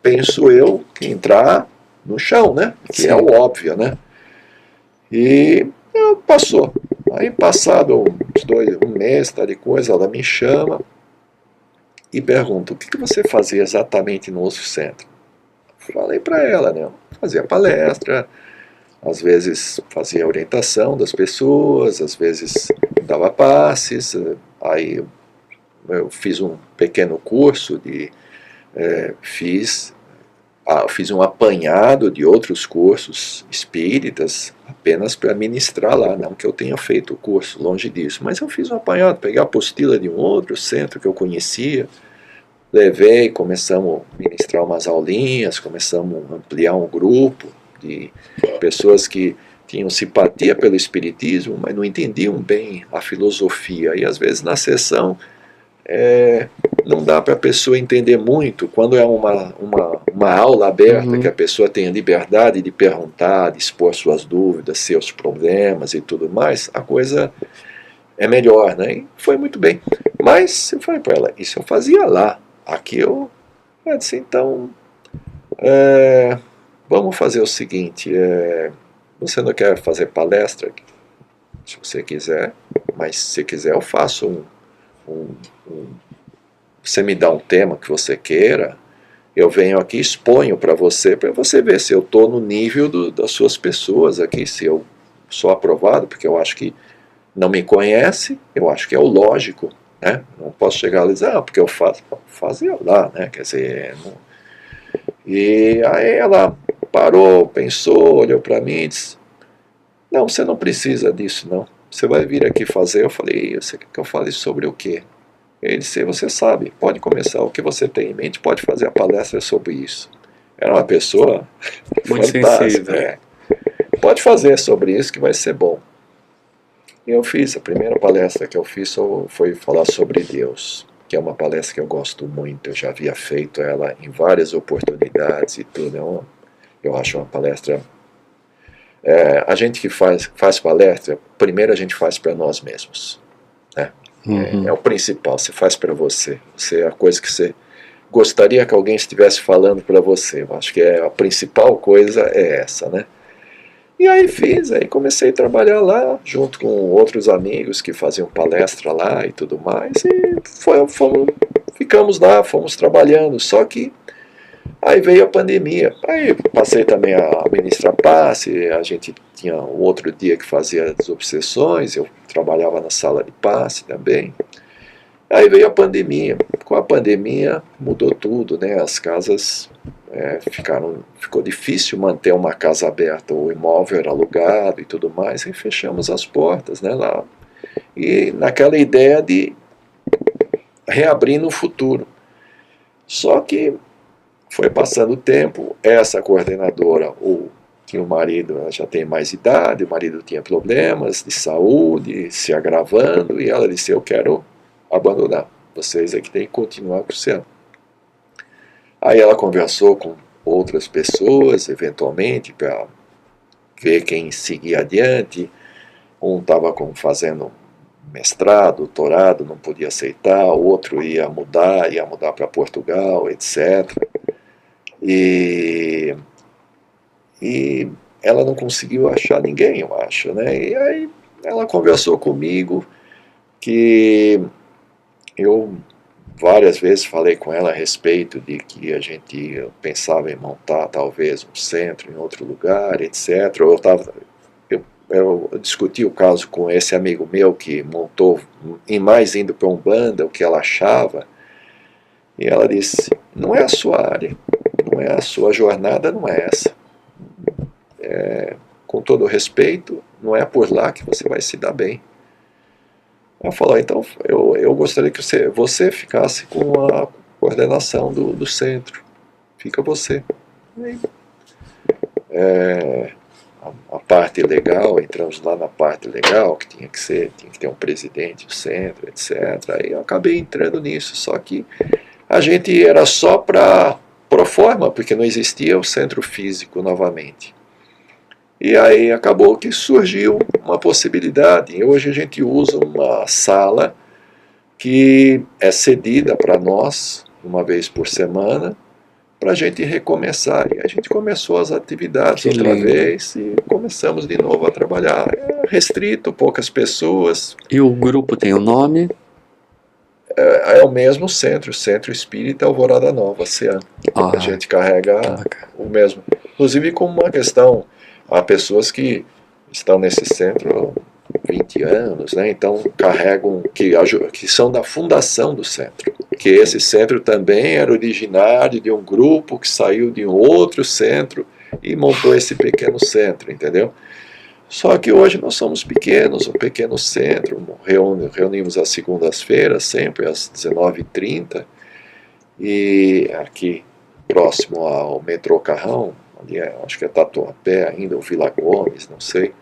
penso eu, que entrar no chão, né? Que Sim. é o óbvio, né? E passou. Aí passado um mês, tal de coisa, ela me chama e pergunta, o que você fazia exatamente no outro centro? Falei para ela, né? Fazia palestra, às vezes fazia orientação das pessoas, às vezes dava passes, aí eu fiz um pequeno curso fiz um apanhado de outros cursos espíritas apenas para ministrar lá, não que eu tenha feito o curso, longe disso, mas eu fiz um apanhado, peguei a apostila de um outro centro que eu conhecia, levei, começamos a ministrar umas aulinhas, começamos a ampliar um grupo de pessoas que tinham simpatia pelo espiritismo, mas não entendiam bem a filosofia, e às vezes na sessão não dá para a pessoa entender muito, quando é uma aula aberta, que a pessoa tem a liberdade de perguntar, de expor suas dúvidas, seus problemas e tudo mais, a coisa é melhor, né? E foi muito bem. Mas eu falei para ela, isso eu fazia lá, aqui eu disse, então, vamos fazer o seguinte, você não quer fazer palestra? Se você quiser, mas se quiser eu faço você me dá um tema que você queira, eu venho aqui e exponho para você ver se eu estou no nível das suas pessoas aqui, se eu sou aprovado, porque eu acho que não me conhece, eu acho que é o lógico, né? Não posso chegar lá e dizer, porque eu fazia lá, né? Quer dizer, não... E aí ela parou, pensou, olhou para mim e disse, não, você não precisa disso, não. Você vai vir aqui fazer. Eu falei, você quer que eu fale sobre o quê? Ele disse, você sabe, pode começar, o que você tem em mente, pode fazer a palestra sobre isso. Era uma pessoa muito fantástica. Pode fazer sobre isso que vai ser bom. E eu fiz, a primeira palestra que eu fiz foi falar sobre Deus, que é uma palestra que eu gosto muito, eu já havia feito ela em várias oportunidades e tudo. Eu acho uma palestra... a gente que faz palestra, primeiro a gente faz para nós mesmos, né? É o principal, você faz para você. É a coisa que você gostaria que alguém estivesse falando para você. Eu acho que a principal coisa é essa, né? E aí aí comecei a trabalhar lá, junto com outros amigos que faziam palestra lá e tudo mais, e ficamos lá, fomos trabalhando, só que aí veio a pandemia, aí passei também a ministrar passe, a gente tinha um outro dia que fazia as obsessões, eu trabalhava na sala de passe também. Aí veio a pandemia, com a pandemia mudou tudo, né? As casas ficou difícil manter uma casa aberta, o imóvel era alugado e tudo mais, e fechamos as portas, né, lá. E naquela ideia de reabrir no futuro. Só que foi passando o tempo, essa coordenadora, tinha o marido, ela já tem mais idade, o marido tinha problemas de saúde, se agravando, e ela disse, eu quero abandonar, vocês aqui têm que continuar com o céu. Aí ela conversou com outras pessoas, eventualmente, para ver quem seguia adiante. Um estava fazendo mestrado, doutorado, não podia aceitar, o outro ia mudar para Portugal, etc. E ela não conseguiu achar ninguém, eu acho, né? E aí ela conversou comigo, que eu várias vezes falei com ela a respeito de que a gente pensava em montar talvez um centro em outro lugar, etc. Eu discuti o caso com esse amigo meu que montou, mais indo para Umbanda, o que ela achava, e ela disse, não é a sua área, não é a sua jornada, não é essa. Com todo respeito, não é por lá que você vai se dar bem. Ela falou, então eu gostaria que você ficasse com a coordenação do centro. Fica você. Aí, a parte legal, entramos lá na parte legal, que tinha que ter um presidente do centro, etc. Aí eu acabei entrando nisso, só que a gente era só para pro forma, porque não existia o centro físico novamente. E aí acabou que surgiu uma possibilidade. E hoje a gente usa uma sala que é cedida para nós, uma vez por semana, para a gente recomeçar. E a gente começou as atividades Que outra lindo. vez e começamos de novo a trabalhar. É restrito, poucas pessoas. E o grupo tem o nome? É o mesmo centro, o Centro Espírita Alvorada Nova, CEAM. A gente carrega o mesmo. Inclusive com uma questão, há pessoas que estão nesse centro há 20 anos, né? Então carregam, que são da fundação do centro. Que esse centro também era originário de um grupo que saiu de um outro centro e montou esse pequeno centro, entendeu? Só que hoje nós somos pequenos, um pequeno centro, reunimos às segundas-feiras, sempre às 19h30, e aqui próximo ao metrô Carrão, ali acho que é Tatuapé ainda, ou Vila Gomes, não sei,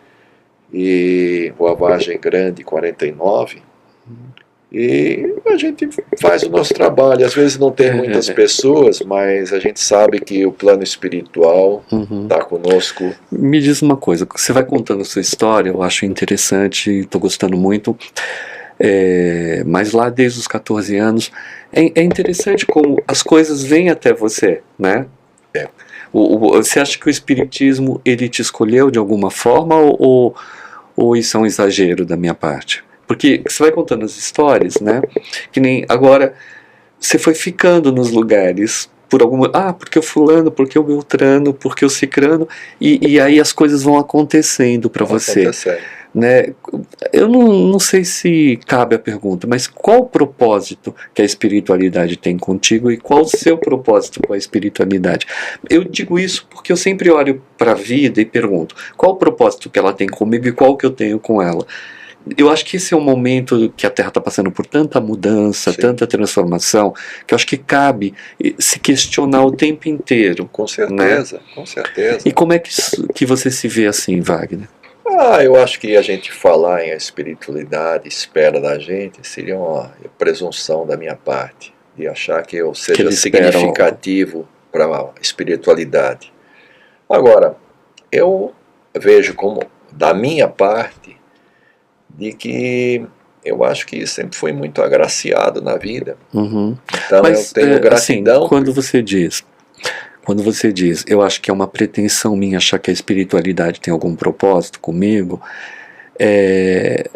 e Rua Vargem Grande 49, e a gente faz o nosso trabalho. Às vezes não tem muitas pessoas, mas a gente sabe que o plano espiritual está conosco. Me diz uma coisa, você vai contando a sua história, eu acho interessante, estou gostando muito, mas lá desde os 14 anos, é interessante como as coisas vêm até você, né? Você acha que o Espiritismo, ele te escolheu de alguma forma, ou isso é um exagero da minha parte? Porque você vai contando as histórias, né? Que nem agora você foi ficando nos lugares por alguma. Porque o fulano, porque o Beltrano, porque o Cicrano, e aí as coisas vão acontecendo para você. Né? Eu não sei se cabe a pergunta, mas qual o propósito que a espiritualidade tem contigo e qual o seu propósito com a espiritualidade? Eu digo isso porque eu sempre olho para a vida e pergunto qual o propósito que ela tem comigo e qual que eu tenho com ela. Eu acho que esse é um momento que a Terra está passando por tanta mudança, tanta transformação, que eu acho que cabe se questionar o tempo inteiro. Com certeza, né? Com certeza. E como é que você se vê assim, Wagner? Eu acho que a gente falar em espiritualidade, espera da gente, seria uma presunção da minha parte, de achar que eu seja significativo para a espiritualidade. Agora, eu vejo como, da minha parte, de que eu acho que sempre fui muito agraciado na vida. Então mas, eu tenho gratidão. Assim, quando você diz, eu acho que é uma pretensão minha achar que a espiritualidade tem algum propósito comigo,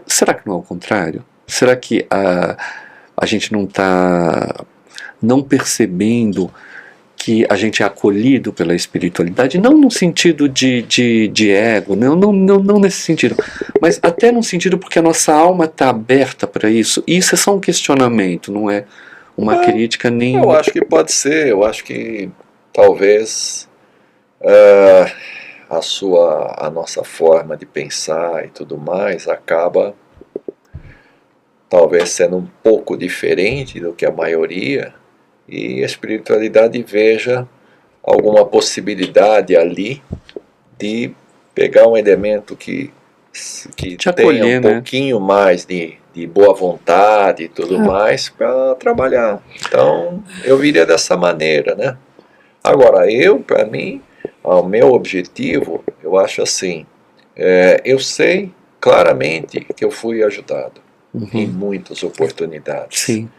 será que não é o contrário? Será que a gente não está não percebendo que a gente é acolhido pela espiritualidade, não no sentido de ego, não nesse sentido, mas até no sentido porque a nossa alma está aberta para isso, e isso é só um questionamento, não é uma crítica nem... Eu acho que pode ser, eu acho que talvez a nossa forma de pensar e tudo mais acaba talvez sendo um pouco diferente do que a maioria, e a espiritualidade veja alguma possibilidade ali de pegar um elemento que tenha um pouquinho mais de boa vontade e tudo mais para trabalhar. Então eu viria dessa maneira, né? Agora para mim, o meu objetivo, eu acho assim, eu sei claramente que eu fui ajudado em muitas oportunidades. Sim.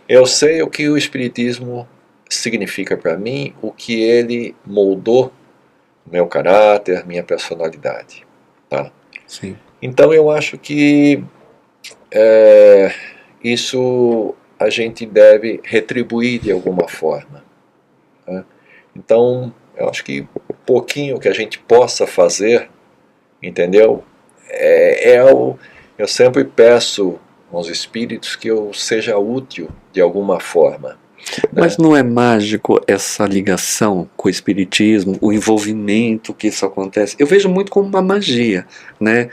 Eu sei o que o Espiritismo significa para mim, o que ele moldou meu caráter, minha personalidade. Tá? Sim. Então eu acho que isso a gente deve retribuir de alguma forma. Tá? Então eu acho que um pouquinho que a gente possa fazer, entendeu? Eu sempre peço aos espíritos que eu seja útil de alguma forma. Mas não é mágico essa ligação com o espiritismo, o envolvimento que isso acontece? Eu vejo muito como uma magia, né?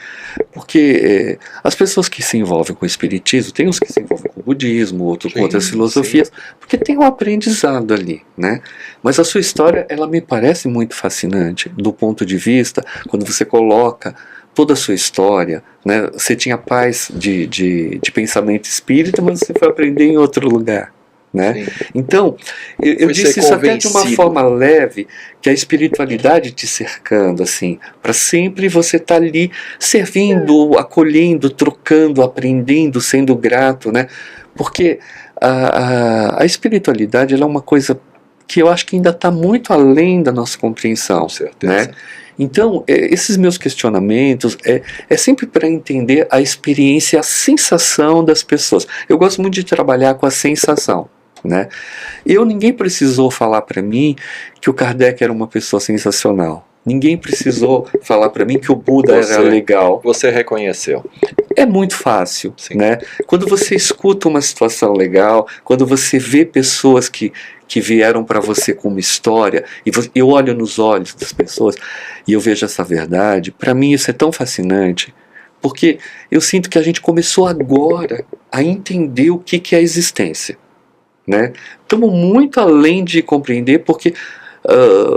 Porque as pessoas que se envolvem com o espiritismo, tem uns que se envolvem com o budismo, outros com outras filosofias, porque tem um aprendizado ali, né? Mas a sua história, ela me parece muito fascinante, do ponto de vista, quando você coloca toda a sua história, né? Você tinha paz de pensamento espírita, mas você foi aprender em outro lugar, né? Sim. Então, eu Fui disse ser isso até de uma convencido. forma leve, que a espiritualidade te cercando, assim, para sempre você estar ali servindo, acolhendo, trocando, aprendendo, sendo grato, né? Porque a espiritualidade, ela é uma coisa que eu acho que ainda está muito além da nossa compreensão, Com certeza. né? Então, esses meus questionamentos é sempre para entender a experiência, a sensação das pessoas. Eu gosto muito de trabalhar com a sensação, né? Ninguém precisou falar para mim que o Kardec era uma pessoa sensacional. Ninguém precisou falar para mim que o Buda era legal. Você reconheceu. É muito fácil, Sim. né? Quando você escuta uma situação legal, quando você vê pessoas que vieram para você com uma história, e eu olho nos olhos das pessoas e eu vejo essa verdade, para mim isso é tão fascinante, porque eu sinto que a gente começou agora a entender o que é a existência, né? Estamos muito além de compreender, porque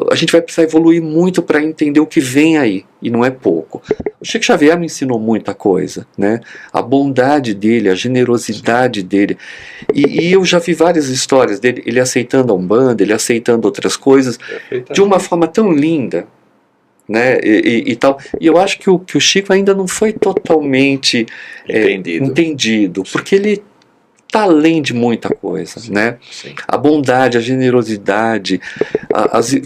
a gente vai precisar evoluir muito para entender o que vem aí, e não é pouco. O Chico Xavier me ensinou muita coisa, né? A bondade dele, a generosidade dele, e eu já vi várias histórias dele, ele aceitando a Umbanda, ele aceitando outras coisas, de uma forma tão linda, né? E tal. E eu acho que o Chico ainda não foi totalmente entendido, porque ele está além de muita coisa, sim, né? Sim. A bondade, a generosidade,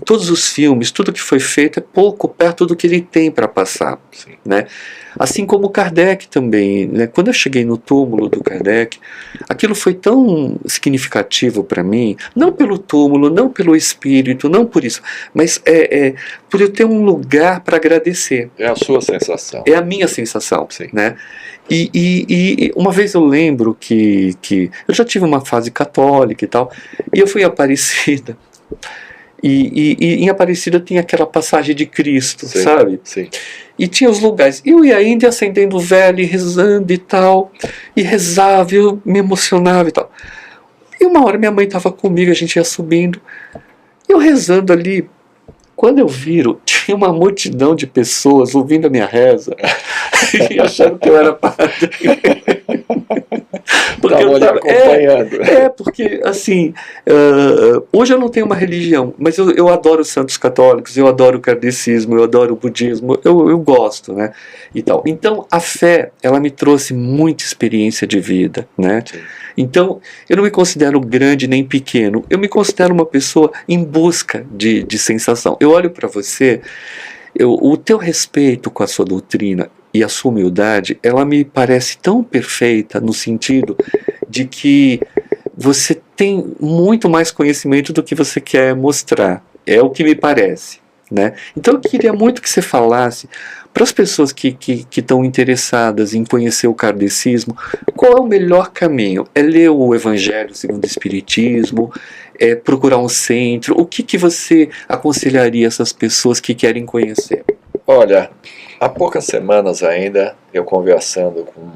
todos os filmes, tudo que foi feito é pouco perto do que ele tem para passar, sim, né? Assim como Kardec também, né? Quando eu cheguei no túmulo do Kardec, aquilo foi tão significativo para mim, não pelo túmulo, não pelo espírito, não por isso, mas por eu ter um lugar para agradecer. É a sua sensação. É a minha sensação, sim, né? E uma vez eu lembro que eu já tive uma fase católica e tal, e eu fui a Aparecida, e em Aparecida tinha aquela passagem de Cristo, sim, sabe? Sim. E tinha os lugares, eu ia ainda acendendo vela e rezando e tal, e rezava, eu me emocionava e tal. E uma hora minha mãe estava comigo, a gente ia subindo, eu rezando ali. Quando eu viro, tinha uma multidão de pessoas ouvindo a minha reza e achando que eu era padre. Porque eu estava acompanhando. Porque assim, hoje eu não tenho uma religião, mas eu adoro os santos católicos, eu adoro o kardecismo, eu adoro o budismo, eu gosto, né? E tal. Então a fé, ela me trouxe muita experiência de vida, né? Sim. Então, eu não me considero grande nem pequeno, eu me considero uma pessoa em busca de sensação. Eu olho para você, o teu respeito com a sua doutrina e a sua humildade, ela me parece tão perfeita no sentido de que você tem muito mais conhecimento do que você quer mostrar. É o que me parece, né? Então eu queria muito que você falasse para as pessoas que estão interessadas em conhecer o kardecismo, qual é o melhor caminho? É ler o Evangelho segundo o Espiritismo? É procurar um centro? O que você aconselharia essas pessoas que querem conhecer? Olha, há poucas semanas ainda, eu conversando com...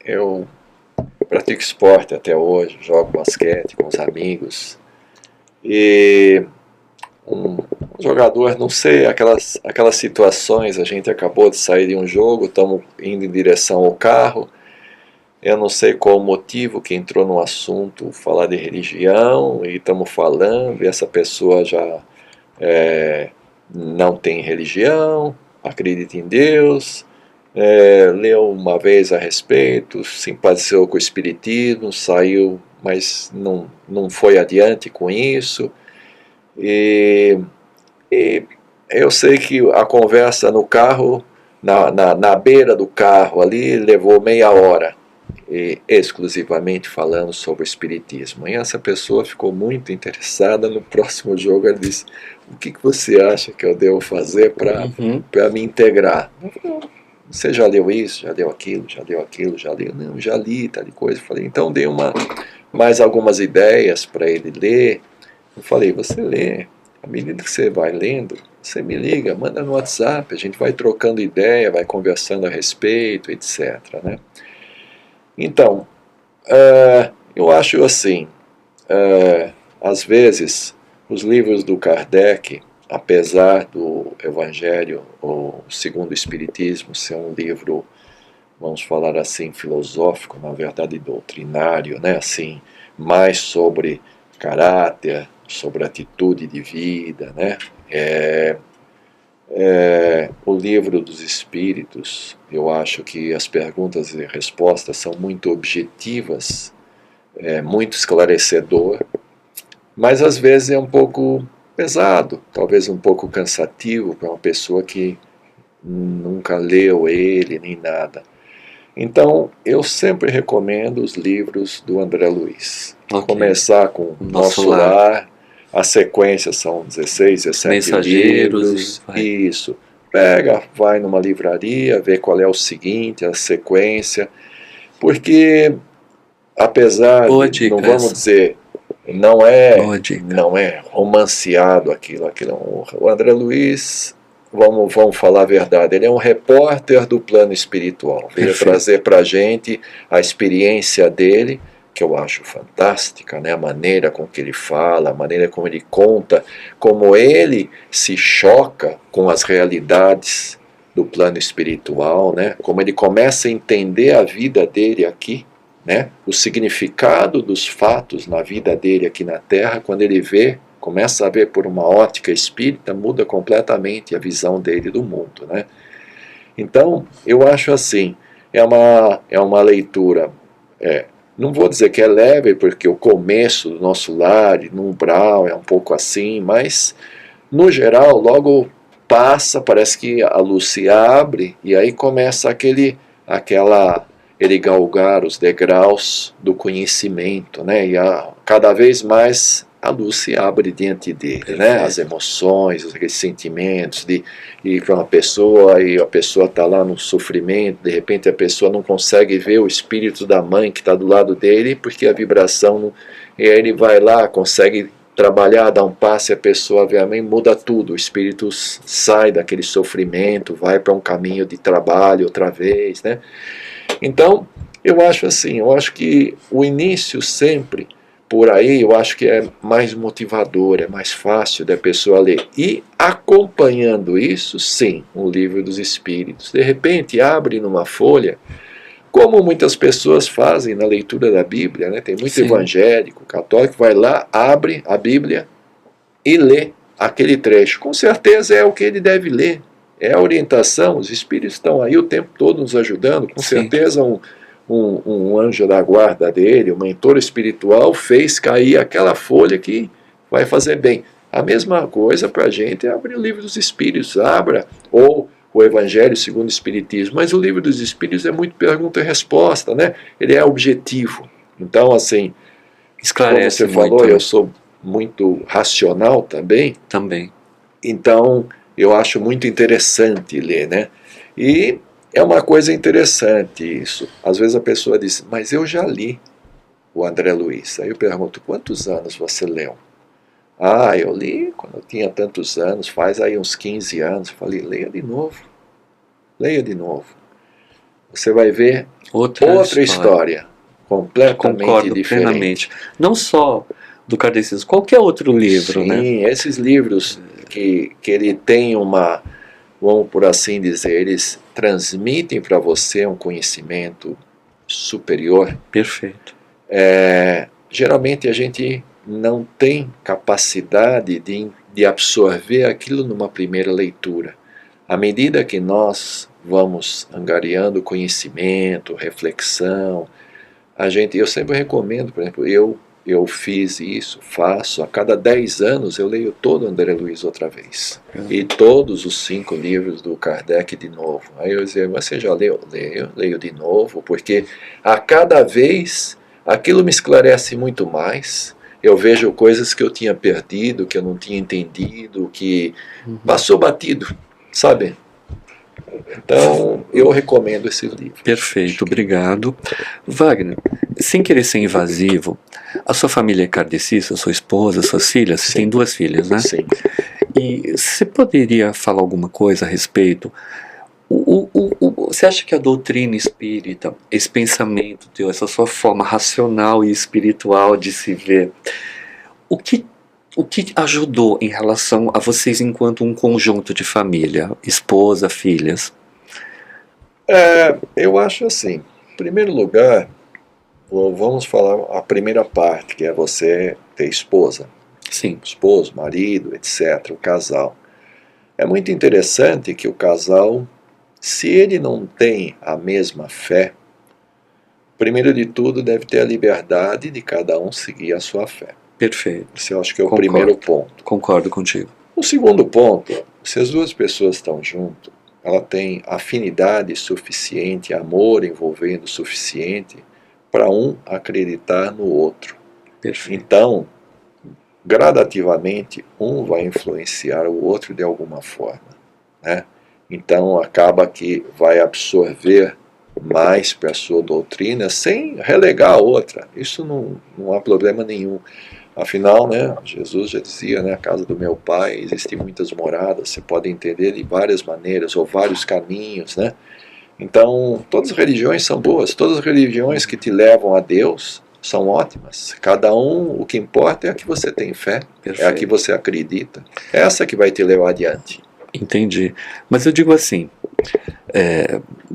Eu pratico esporte até hoje, jogo basquete com os amigos, e um jogador, não sei, aquelas situações, a gente acabou de sair de um jogo, estamos indo em direção ao carro, eu não sei qual o motivo que entrou no assunto, falar de religião, e estamos falando, e essa pessoa já não tem religião, acredita em Deus, leu uma vez a respeito, simpatizou com o espiritismo, saiu, mas não foi adiante com isso, e eu sei que a conversa no carro, na beira do carro ali, levou meia hora, exclusivamente falando sobre o espiritismo. E essa pessoa ficou muito interessada. No próximo jogo ela disse: o que você acha que eu devo fazer para me integrar? Você já leu isso, já leu aquilo, já leu aquilo, já leu? Não, já li, tal coisa. Eu falei, então dei mais algumas ideias para ele ler. Eu falei, você lê, à medida que você vai lendo, você me liga, manda no WhatsApp, a gente vai trocando ideia, vai conversando a respeito, etc. Né? Então, eu acho assim, às vezes, os livros do Kardec, apesar do Evangelho, ou segundo o Espiritismo, ser um livro, vamos falar assim, filosófico, na verdade doutrinário, né? Assim, mais sobre caráter, sobre atitude de vida, né? O livro dos Espíritos, eu acho que as perguntas e respostas são muito objetivas, muito esclarecedor, mas às vezes é um pouco pesado, talvez um pouco cansativo para uma pessoa que nunca leu ele nem nada. Então, eu sempre recomendo os livros do André Luiz. Ok. Começar com Nosso Lar, a sequência são 16, 17 Mensageiros, livros. vai. Isso. Pega, vai numa livraria, vê qual é o seguinte, a sequência. Porque, apesar Boa de, dica não vamos essa. dizer, Boa dica. não é romanceado aquilo. O André Luiz, vamos falar a verdade, ele é um repórter do plano espiritual. Veio Perfeito. trazer para a gente a experiência dele, que eu acho fantástica, né? A maneira com que ele fala, a maneira como ele conta, como ele se choca com as realidades do plano espiritual, né? Como ele começa a entender a vida dele aqui, né? O significado dos fatos na vida dele aqui na Terra, quando ele começa a ver por uma ótica espírita, muda completamente a visão dele do mundo, né? Então, eu acho assim, é uma leitura, não vou dizer que é leve, porque o começo do Nosso Lar, no umbral, é um pouco assim, mas, no geral, logo passa, parece que a luz se abre, e aí começa ele galgar os degraus do conhecimento, né? E cada vez mais a luz se abre diante dele, né? As emoções, aqueles sentimentos de ir para uma pessoa e a pessoa está lá no sofrimento, de repente a pessoa não consegue ver o espírito da mãe que está do lado dele porque a vibração não... E aí ele vai lá, consegue trabalhar, dar um passe, a pessoa vê a mãe, muda tudo, o espírito sai daquele sofrimento, vai para um caminho de trabalho outra vez, né? Então, eu acho assim, eu acho que o início sempre, por aí, eu acho que é mais motivador, é mais fácil da pessoa ler. E acompanhando isso, sim, o Livro dos Espíritos. De repente, abre numa folha, como muitas pessoas fazem na leitura da Bíblia, né? Tem muito evangélico, católico, vai lá, abre a Bíblia e lê aquele trecho. Com certeza é o que ele deve ler. É a orientação, os espíritos estão aí o tempo todo nos ajudando, com certeza um anjo da guarda dele, um mentor espiritual, fez cair aquela folha que vai fazer bem. A mesma coisa para a gente é abrir o Livro dos Espíritos, abra, ou o Evangelho segundo o Espiritismo, mas o Livro dos Espíritos é muito pergunta e resposta, né? Ele é objetivo. Então, assim, esclarece como você falou, eu sou muito racional também. Então, eu acho muito interessante ler, né? E é uma coisa interessante isso. Às vezes a pessoa diz, mas eu já li o André Luiz. Aí eu pergunto, quantos anos você leu? Ah, eu li quando eu tinha tantos anos, faz aí uns 15 anos. Eu falei, leia de novo. Leia de novo. Você vai ver outra história completamente diferente. Plenamente. Não só do kardecismo, qualquer outro livro, né? Sim, esses livros que ele tem uma, vamos por assim dizer, eles transmitem para você um conhecimento superior. Perfeito. Geralmente a gente não tem capacidade de absorver aquilo numa primeira leitura. À medida que nós vamos angariando conhecimento, reflexão, eu sempre recomendo, por exemplo, eu fiz isso, faço, a cada 10 anos eu leio todo André Luiz outra vez. E todos os 5 livros do Kardec de novo. Aí eu dizia, você já leu? Leio de novo, porque a cada vez aquilo me esclarece muito mais. Eu vejo coisas que eu tinha perdido, que eu não tinha entendido, que passou batido, sabe? Então, eu recomendo esse livro. Perfeito, obrigado. Wagner, sem querer ser invasivo, a sua família é kardecista, sua esposa, suas filhas? Você tem 2 filhas, né? Sim. E você poderia falar alguma coisa a respeito? Você acha que a doutrina espírita, esse pensamento teu, essa sua forma racional e espiritual de se ver, o que ajudou em relação a vocês enquanto um conjunto de família, esposa, filhas? Eu acho assim, em primeiro lugar, vamos falar a primeira parte, que é você ter esposa. Sim. Esposo, marido, etc., o casal. É muito interessante que o casal, se ele não tem a mesma fé, primeiro de tudo deve ter a liberdade de cada um seguir a sua fé. Perfeito. Esse eu acho que é o primeiro ponto. Concordo contigo. O segundo ponto, se as duas pessoas estão juntas, ela tem afinidade suficiente, amor envolvendo o suficiente para um acreditar no outro. Perfeito. Então, gradativamente, um vai influenciar o outro de alguma forma, né? Então, acaba que vai absorver mais para a sua doutrina sem relegar a outra. Isso não há problema nenhum. Afinal, né, Jesus já dizia, né, a casa do meu pai existem muitas moradas, você pode entender de várias maneiras ou vários caminhos, né? Então, todas as religiões são boas, todas as religiões que te levam a Deus são ótimas. Cada um, o que importa é a que você tem fé, Perfeito. é a que você acredita. É essa que vai te levar adiante. Entendi. Mas eu digo assim,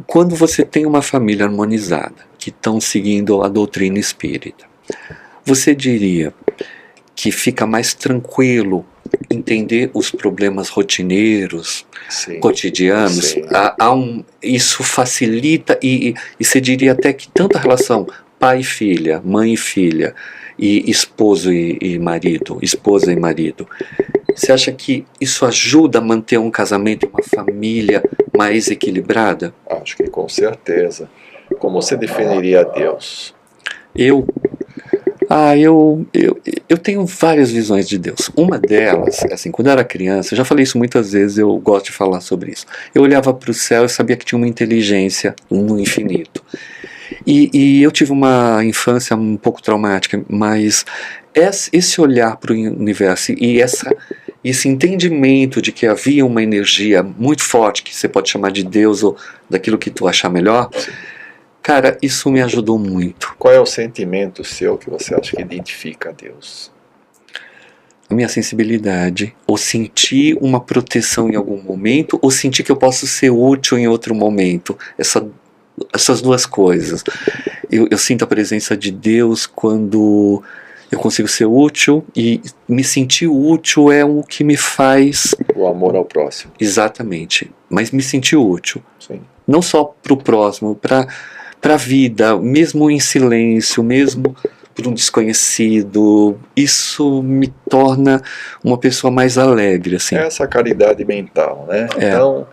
quando você tem uma família harmonizada, que estão seguindo a doutrina espírita, você diria que fica mais tranquilo entender os problemas rotineiros, Sim, cotidianos? sim. Isso facilita e você diria até que tanto a relação pai e filha, mãe e filha, e esposo e marido, esposa e marido, você acha que isso ajuda a manter um casamento e uma família mais equilibrada? Acho que com certeza. Como você definiria Deus? Eu tenho várias visões de Deus. Uma delas, assim, quando eu era criança, eu já falei isso muitas vezes, eu gosto de falar sobre isso. Eu olhava para o céu e sabia que tinha uma inteligência no infinito. E eu tive uma infância um pouco traumática, mas esse olhar para o universo e esse entendimento de que havia uma energia muito forte, que você pode chamar de Deus ou daquilo que tu achar melhor, cara, isso me ajudou muito. Qual é o sentimento seu que você acha que identifica a Deus? A minha sensibilidade, ou sentir uma proteção em algum momento, ou sentir que eu posso ser útil em outro momento. Essas duas coisas. Eu sinto a presença de Deus quando eu consigo ser útil, e me sentir útil é o que me faz... O amor ao próximo. Exatamente. Mas me sentir útil. Sim. Não só para o próximo, para a vida, mesmo em silêncio, mesmo por um desconhecido. Isso me torna uma pessoa mais alegre, assim. É essa caridade mental, né? É. Então,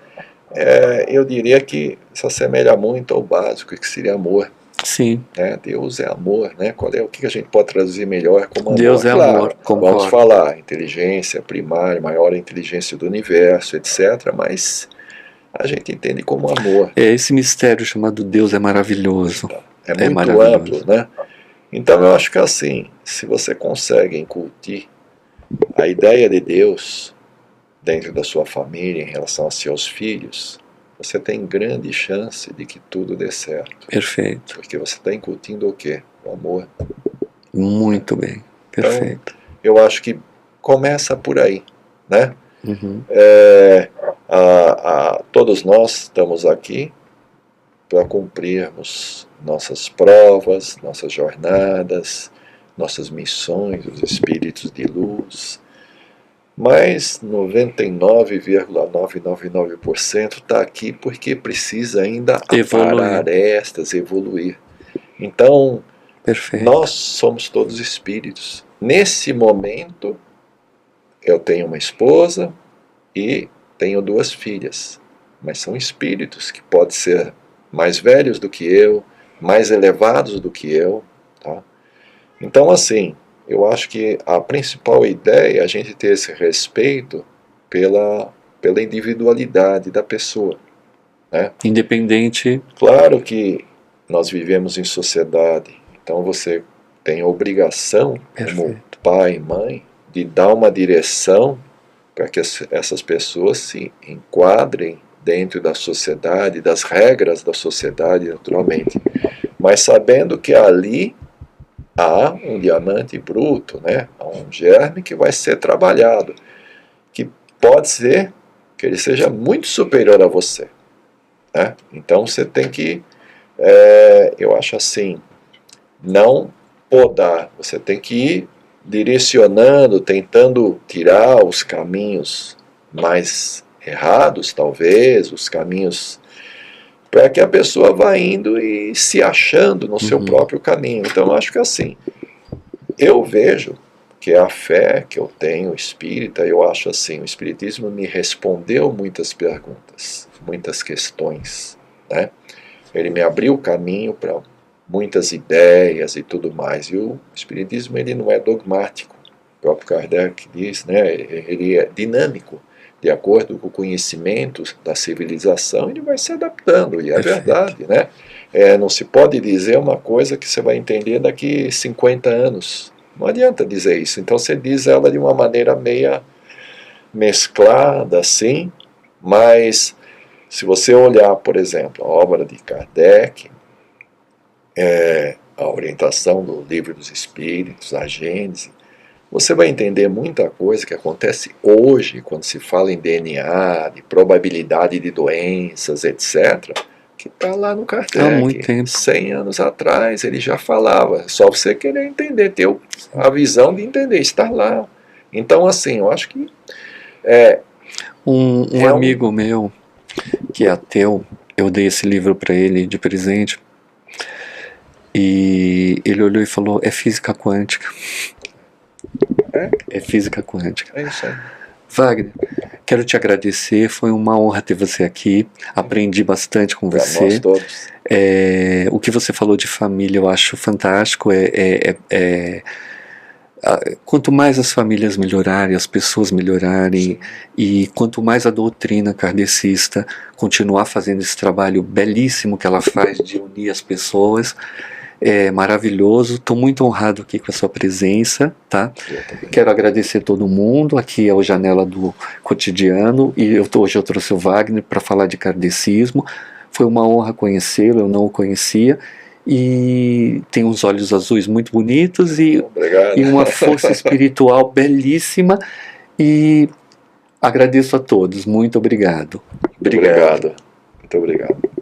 eu diria que se assemelha muito ao básico, que seria amor. Sim. Né? Deus é amor, né? O que a gente pode traduzir melhor como amor? Deus é claro, amor, concordo. vamos falar, inteligência primária, maior inteligência do universo, etc. Mas a gente entende como amor. Esse mistério chamado Deus é maravilhoso. É muito maravilhoso. amplo, né? Então eu acho que assim, se você consegue incutir a ideia de Deus dentro da sua família, em relação aos seus filhos, você tem grande chance de que tudo dê certo. Perfeito. Porque você está incutindo o quê? O amor. Muito bem. Perfeito. Então, eu acho que começa por aí, né? Uhum. Todos nós estamos aqui para cumprirmos nossas provas, nossas jornadas, nossas missões, os espíritos de luz. Mas 99,999% está aqui porque precisa ainda aparar evoluir. Então, perfeito. Nós somos todos espíritos. Nesse momento, eu tenho uma esposa e tenho 2 filhas. Mas são espíritos que podem ser mais velhos do que eu, mais elevados do que eu. Tá? Então, assim, eu acho que a principal ideia é a gente ter esse respeito pela individualidade da pessoa. Né? Independente. Claro que nós vivemos em sociedade, então você tem a obrigação, como pai e mãe, de dar uma direção para que essas pessoas se enquadrem dentro da sociedade, das regras da sociedade, naturalmente. Mas sabendo que ali há um diamante bruto, né? Há um germe que vai ser trabalhado, que pode ser que ele seja muito superior a você. Né? Então você tem que, eu acho assim, não podar, você tem que ir direcionando, tentando tirar os caminhos mais errados, talvez, os caminhos, para que a pessoa vá indo e se achando no seu próprio caminho. Então, eu acho que assim, eu vejo que a fé que eu tenho espírita, eu acho assim, o espiritismo me respondeu muitas perguntas, muitas questões, né? Ele me abriu o caminho para muitas ideias e tudo mais. E o espiritismo, ele não é dogmático. O próprio Kardec diz, né? Ele é dinâmico. De acordo com o conhecimento da civilização, ele vai se adaptando, e é verdade, né? Não se pode dizer uma coisa que você vai entender daqui 50 anos. Não adianta dizer isso. Então você diz ela de uma maneira meia mesclada, assim, mas se você olhar, por exemplo, a obra de Kardec, a orientação do Livro dos Espíritos, a Gênese, você vai entender muita coisa que acontece hoje, quando se fala em DNA, de probabilidade de doenças, etc., que está lá no Kardec. Há muito tempo. 100 anos atrás ele já falava, só você querer entender, ter a visão de entender, está lá. Então, assim, eu acho que... Um amigo meu, que é ateu, eu dei esse livro para ele de presente, e ele olhou e falou, é física quântica. É física quântica. É isso aí. Wagner, quero te agradecer, foi uma honra ter você aqui, aprendi bastante com você. Nós todos. O que você falou de família eu acho fantástico, quanto mais as famílias melhorarem, as pessoas melhorarem, e quanto mais a doutrina kardecista continuar fazendo esse trabalho belíssimo que ela faz de unir as pessoas, é maravilhoso. Estou muito honrado aqui com a sua presença, tá? Quero agradecer todo mundo. Aqui é o Janela do Cotidiano, e hoje eu trouxe o Wagner para falar de kardecismo. Foi uma honra conhecê-lo, eu não o conhecia, e tem uns olhos azuis muito bonitos e uma força espiritual belíssima, e agradeço a todos. Muito obrigado. Obrigado. Muito obrigado.